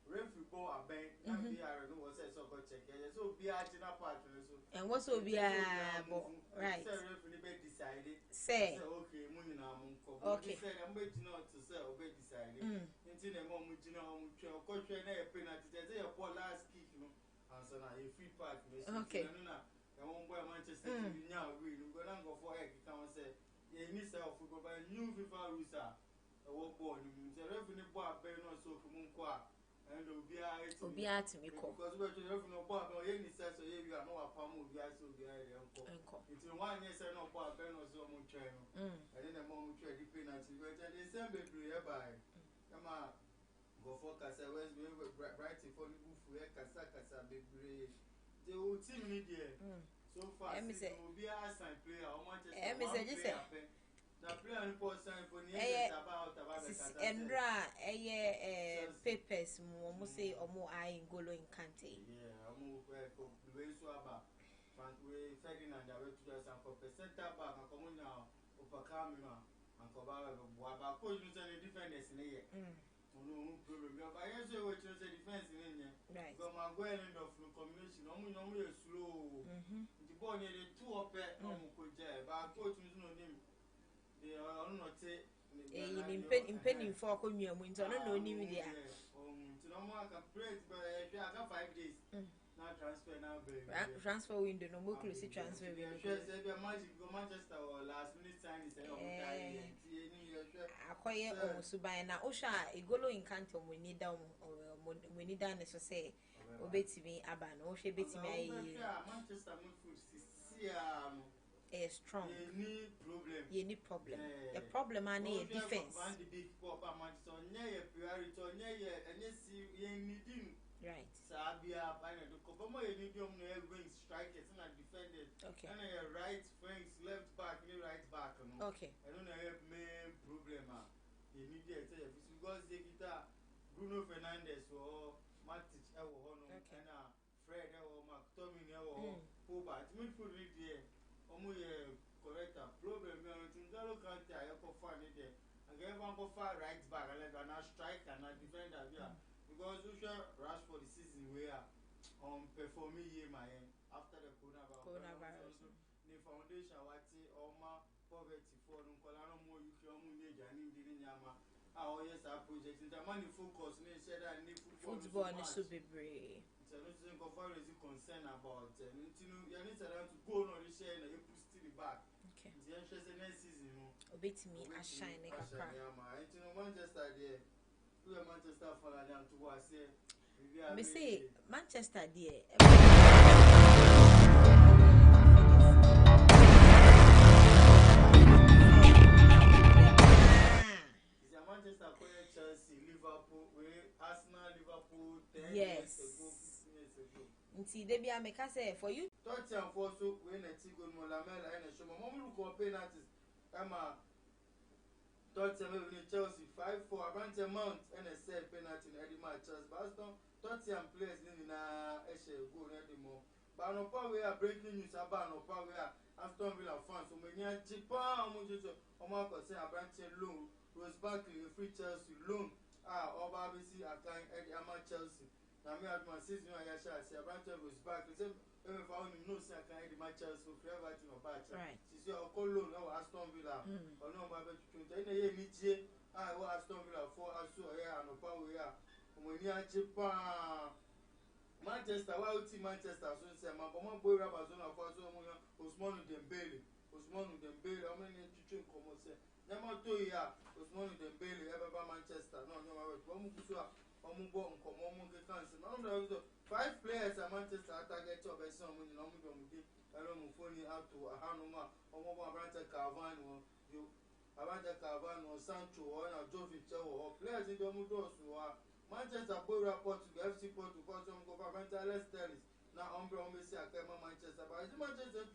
referee ball a bank, and VR, no one says, so go check it. So be out in a partner. And what's so be a right? Decided. Say, okay, Munina, okay. I'm waiting not to say, obey decided. Until the moment you know, coach, and a penalty, there's a poor last kick, no, and so now a free part. Okay. I won't wear Manchester now. We're going to go for egg. Come and say, you miss out football by new FIFA rules. I won't born. The revenue bar, Ben or so from Munqua, and will be out to me. Because we're to no bar, no any sense of you are no palm will be so behind uncle. It's 1 year, no bar, Ben or so much. And then a moment to depend on you. But they send me by. Come on, go for Casa West, we were writing for the booth, we Casa baby. The old team media. So far, it will be a sign player. I want to say, the player report sign for about Endra, papers, say, or more I in Golo in Kante. Yeah, I'm going to about Ferdinand, I went to us and for percenta back, and come now, Upacamima, and Cobara, but coach is a defenders in here. No problem. But I say what you say defense in here. Right. Because my going of combination, normally slow. The ball nearly 2 up at but coach is no name. They are not impending for coming winter. I don't know any there. No more can praise, but I got 5 days. Now transfer now, baby. Transfer window, no more close transfer window. Magic go Manchester or last minute sign is acquire almost by now. Osha, a golo in Canton, we need down we need down as I say, obey me, Aban, or she beats me. Manchester is strong. You need problem. The problem I need defense. Right. Sabia, I know the Kobomo medium going strikers and defended. Okay. And right wings, left back, right back. Okay. I don't have main problem. You need to say because the guitar Bruno Fernandes or Matic or Fred or McTominay or Hobart. Me put it there. Correct problem. Tingalo can't I go find it there. I gave one go far right back and a strike and a defender. Because we shall rush for the season where performing here my after the coronavirus. The foundation wati oma poverty for Nkolano more you can manage and in Yama. Our yes our project in the money focus ne said that need football is so be brave. So nothing of far is concern about you need to go on the share and you put to the back. Okay. The next season obey me a shine like a car. Manchester there. Manchester for to say me say Manchester there. Manchester, Chelsea, Liverpool, Arsenal, Yes. Nti they be make say for you. Tottenham for so when a tigo Molamela and a show. Mom look for penalties. Emma Tottenham in Chelsea 5-4 Abrante Mount and a set penalty in Eddie matches. Baston Tottenham players in Eshe go anymore. But no power we are breaking news about no power we are Aston Villa fans. So many Japan Omako say Abrante loan. Rose Barkley a free Chelsea loan. Oba BC Akan Eddie Ama Chelsea. Now me at my season I shall say Abrante Rose Barkley. Say if I only know say Akan Eddie my Chelsea for everything about Right. She say o call loan or Aston Villa. Or no Baba to tell you ni je Aston Villa for aso here and power we are. Omoni Japan Manchester, why would Manchester so say my boy Rabazona for so Ousmane Dembele. Ousmane Dembele, how many chicken come say? Number 2 year, Ousmane Dembele ever Manchester. No, five players at Manchester target to be some when you know me out to a Hanuma, Abrante Cavani, you Abrante Cavani, Sancho, or Jovic, or players in the Mudos who are Manchester boy report to the FC Port to cause some governmental studies. Now, Messi, I came Manchester, but it's Manchester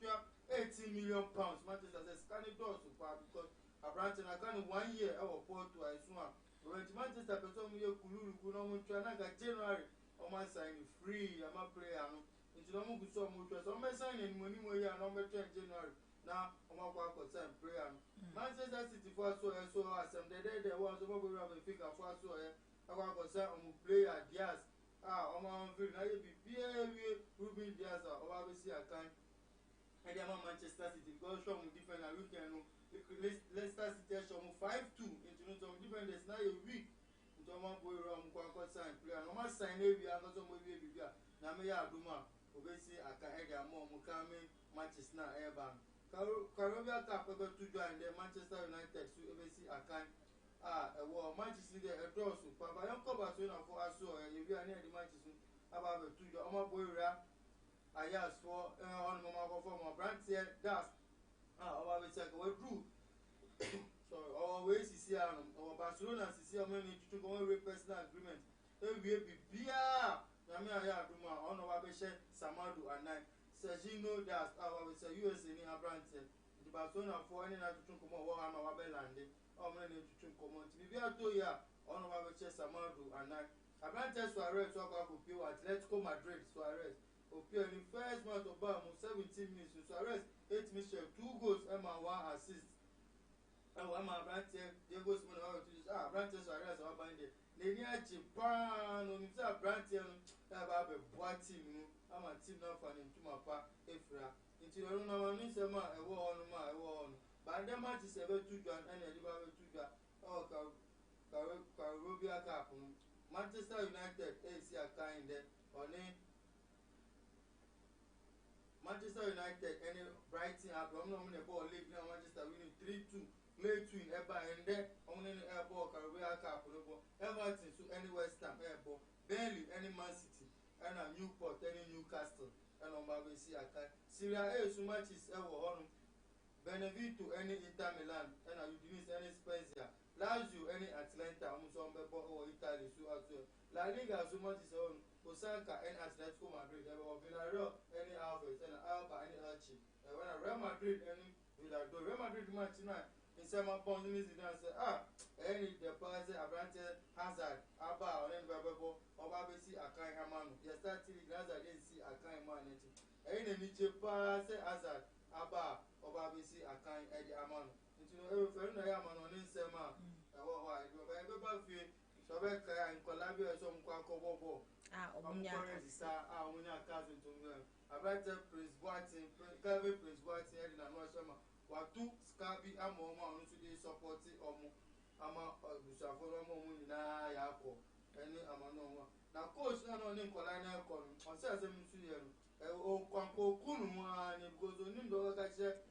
18 million pounds. Manchester says, can it do so far because Abrante I can't 1 year or Port to I swear. When Manchester person me Kulu, January, or my sign free, I'm a player. Into the Mugu so much, so my sign in money number 10 January. Now, I'm a walk of time prayer. Manchester City for so awesome. The day there was a mobile of a figure for so I was a player, Diaz. I'm feeling I be Ruben Diaz or obviously I can. And I'm Manchester City because from different weekend. Leicester City show 5-2 into some different days now a week. Into one boy around Quack sign player. No more sign every other some way bigger. Now me Duma. Obviously I can head a more Mukami Manchester Airban. Caribbean Cup got to join the Manchester United so obviously I can. Well, Manchester City a draw so but I don't cover so now for us so if you are near the Manchester about to your Oma Boyra. I asked for on Mama for my brand here that's our check we drew. So always see our Barcelona see how many to go away personal agreement. Every be Namia Duma on our Beshe Samadu and night. Sergino that's our US in our brand. The Barcelona for any night to come over on our Belande. How many to come on to be a 2 year on our Beshe Samadu and night. Abrantes Suarez talk about Atletico Madrid Suarez. Opio in the first month of Bam 17 minutes Suarez 8 Michel 2 goals and 1 assist. And one man Brantes Diego Simon to Brantes Suarez or Bande. They near Japan on himself Brantes about a boy team. I'm a team now for him to my pa Efra. Into the room of Nisama a war on my war. But the match is about to join and a river to join. Oh, Caribbean Cup. Manchester United AC are kind on it. Manchester United any Brighton have the ball league now Manchester winning 3-2 play 2 in Eba and then only air ball Caribbean Cup Everton to any West Ham air ball Burnley any Man City and a Newport any Newcastle and on BBC Syria A so much is ever on Benevento any Inter Milan and a Udinese any Spezia Lazio any Atlanta or Italy so as well La Liga so much is on Osaka and Atletico Madrid, Villarreal, any Alves, and Alba, any Elche. When Real Madrid, any Villarreal, Real Madrid match tonight, in some points, and say, any the person, Abrante, Hazard, Abba, or any Bababo, or Babasi, Akai Hamano. Yes, that's the Hazard, didn't see Akai Manati. Any Niche pass, Hazard, Abba, or Babasi, Akai, Eddie Amano. Into every friend I am on Insema, why, but so I can collaborate some Quaco. Cousin to me. I write Prince Boatin, Calvin Prince Boatin, and I know some. Watu Scabby, I'm on today supporting Ama Busaforo na Yako, any Amano. Now, coach, I know Nicolana Con, on says a museum. Oh, Quanco Kunuma, and it goes on in the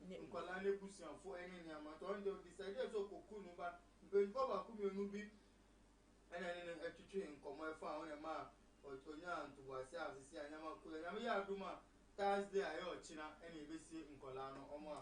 Nicolane Bussian for any Yamaton, decided so Kunuba, but Baba Kumubi, and then a teacher in Comma found a man. Otonya to wasa asisi anyama kule na me ya duma Thursday ayo china ene besi nkolano omo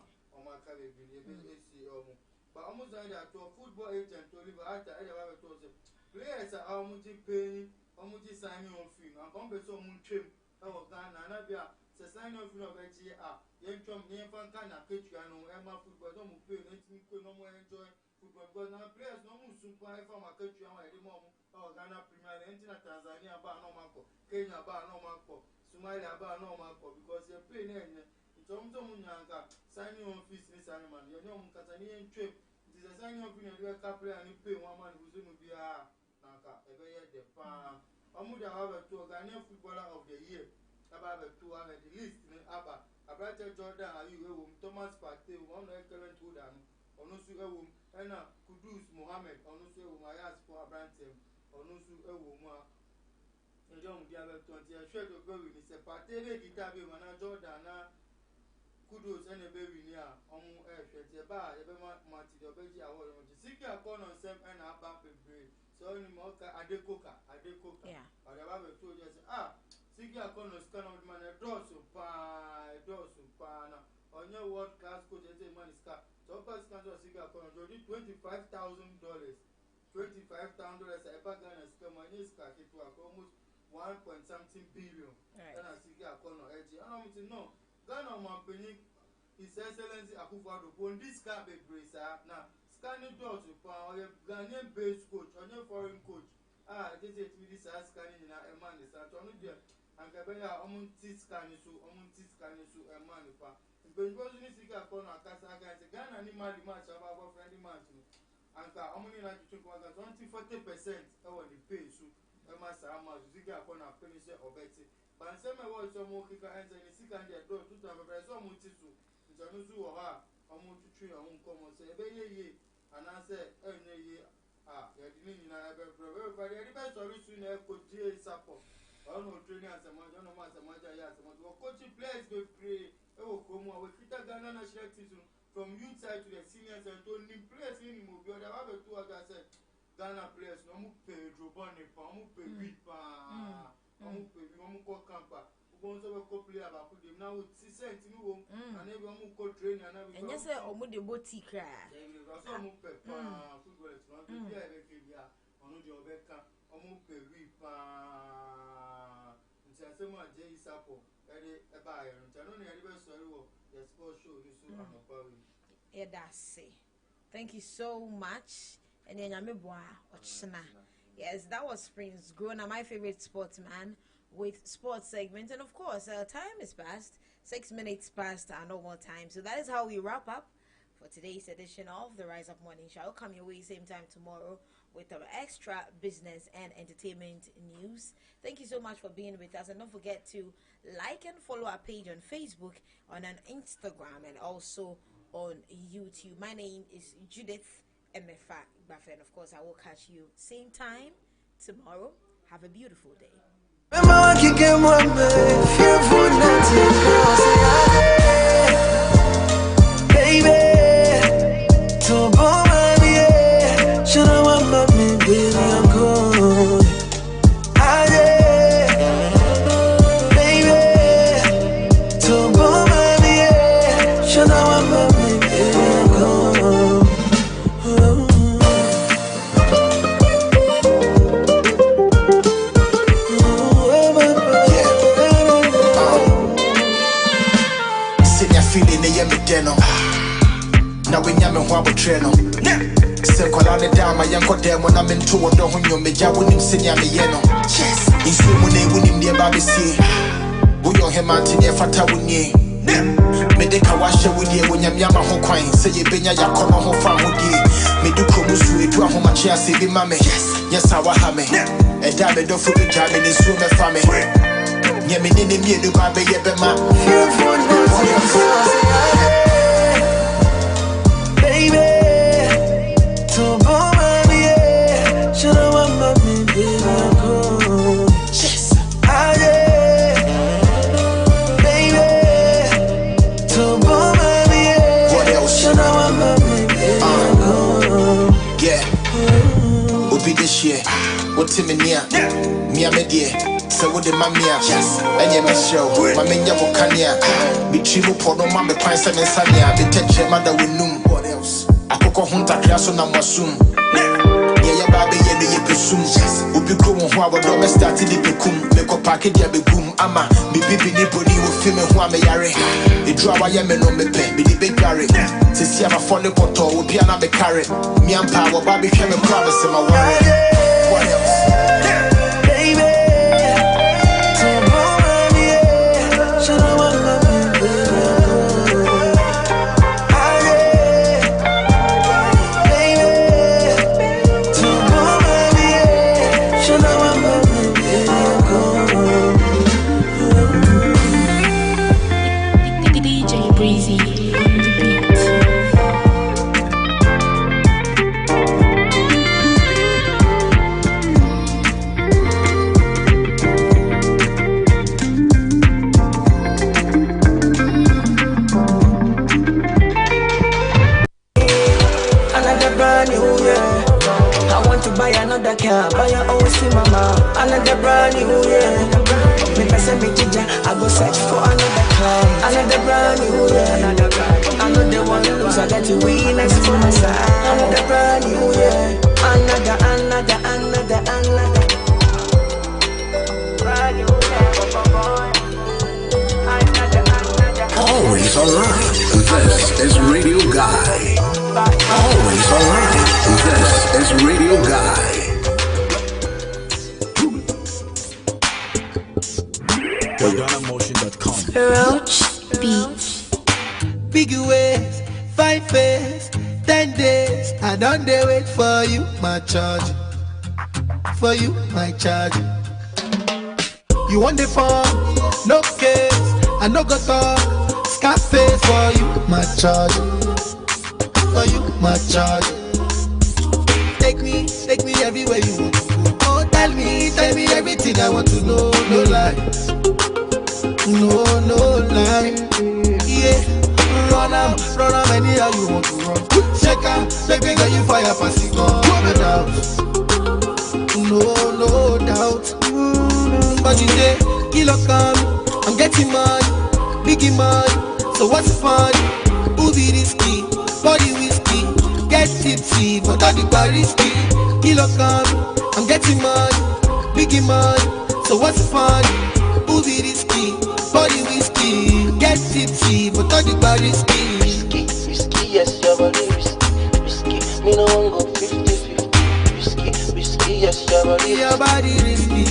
aka bebi esi omo but almost that to football agent to live after ene ba to say players are almost paying omuji signing on fee na kon be so mu twem e wo Ghana na bia se signing on fee no be ji yen twom yen fan kan na ketua no e ma football no mu play no ntimi ko no mo enjoy football because na players no mu sumpa e fa ma ketua wa e mo mu Ghana Premier League na Tanzania ba no mako Kenya ba no mako Somalia ba no mako because you play na enye ntom mu nyanka signing on fees ni signing man you know mu kata ni twem it is a signing on fee na we ka player ni pay one man who no bia naka ebe ye de pa omu da have to Ghanaian footballer of the year about to have the list ni aba Abrata Jordan ayu ewo Thomas Partey one excellent holder ono su ewo na Kudus Mohammed ono su ewo Ayas for Abrante ono su ewo mu a ejo mu dia be 20 a shwe do be wi ni se Partey le guitar be mana Jordan na Kudus ene be wi ni a omu hwe tie ba ye be mati do be ji award no siki akon on sem na aba bebre so ni mo ka adekoka yeah ore ba be to je siki akon no scan of man draw so pa na onye world class coach ete man ska so pass can so siki akon no $25,000 e ba Ghana ska money ska ke to almost 1.something billion na siki akon no eji ana mi no Ghana man penny His Excellency Akufo-Addo on this car be brace na scanning doors pa or Ghanaian based coach or foreign coach this is this scanning na e man is at onu dia anka be ya omunti scanning so e man pa because ni sika ko na kasa ga se Ghana ni mali match about friendly match anka omuni na kitu kwa 20-40% e won the pay so e ma sa ma sika ko na finish obeti ban se me wo so mo kika enze ni sika ndia do tutu abere so mo ti so nso wo ha omo tutwi omo nkomo se ebe ye anase enye ye ya di ni na ebe bro fa de be so risu na ko die support ono training asema no ma asema ja asema wo coach players be pray e wo ko mo we kita Ghana national team from youth side to the seniors and to nim players ni mo bi oda wa be to oda se Ghana players no mu Pedro Boni pa mu pe wi pa mu pe wi mu ko campa bonzo we ko player ba ku dem na wo ti sent ni wo and e be mu ko train na be enye se omu de boti kra so mu pe pa football no be bia e ke bia onu de obeka omu pe wi pa nti asema je isapo e ba ayo nti no na e be sorry wo the sport show you so anopawi edase thank you so much and nyame boa ochina yes that was Prince Grona, my favorite sportsman with sports segment, and of course time is past 6 minutes past our normal time, so that is how we wrap up for today's edition of the Rise Up Morning Show. I'll come your way same time tomorrow with our extra business and entertainment news. Thank you so much for being with us, and don't forget to like and follow our page on Facebook, on Instagram, and also on YouTube. My name is Judith Emefa Bafe, and of course I will catch you same time tomorrow. Have a beautiful day. Now we nyame ho abotreno se kola ne dama yanko demo na mento wodo ho nyome ja wonim se nyame ye no yes isu mu na wonim de ba besi wo yo hemante ne fata woni me de ka wa hye wodi e wonyame ama ho kwan se ye benya yakono ho fa hodi me du komu su edu ahoma che ase bi mame yes awa ha me e da me do fu bi ja me ne su me fa me nyame ne ne mi edu ba be ye be ma what's in near me a media so what the mamia and you miss show my menya wokania be tribu podo ma be kwan se nsania be teche mother we num what else akoko hunta kraso na mwasum ya baby ye no ye pesum. Obi kro mo ho abodo me start di pekum. Me ko package ya begum ama. Me bibi ni boni wo fi me ho ameyare. E dru awa ye me no me pe. Me di be dware. Sisi ama phone poto obi ana me carry. Me ampa wo baby hwe me promise my worry. What else? Baby, DJ Breezy on the beat. another brand new year. I want to buy another car, buy a house in mama. Another brand new year. Me person me teacher, I go search for another car. Another brand new year. I know the one lose, I got to win next for my side. Another brand new year. Another brand new year. Always alright. This is Radio Guy. Always alright. This is Radio Guy. Roach Beat. Big ways, 5 days, 10 days. I don't dare wait for you, my charge. For you, my charge. You want the phone? No case. I no go talk. Scarface for you, my charge. For you, my charge. Take me everywhere you want to go. Oh, tell me everything I want to know. No lies. No lie. Yeah, run am anyhow you want to run. Shake am, baby girl you fire pass it on. No doubt. But you say, kilo come, I'm getting money, biggie money. So what's the fun? Who be risky? Body whiskey, get tipsy, but all the bar risky. Kilo come, I'm getting money, biggie money. So what's the fun? Who be risky? Body whiskey, get tipsy, but all the bar risky. Risky, yes, your body risky. Me no one go 50-50. Risky, yes, your body risky.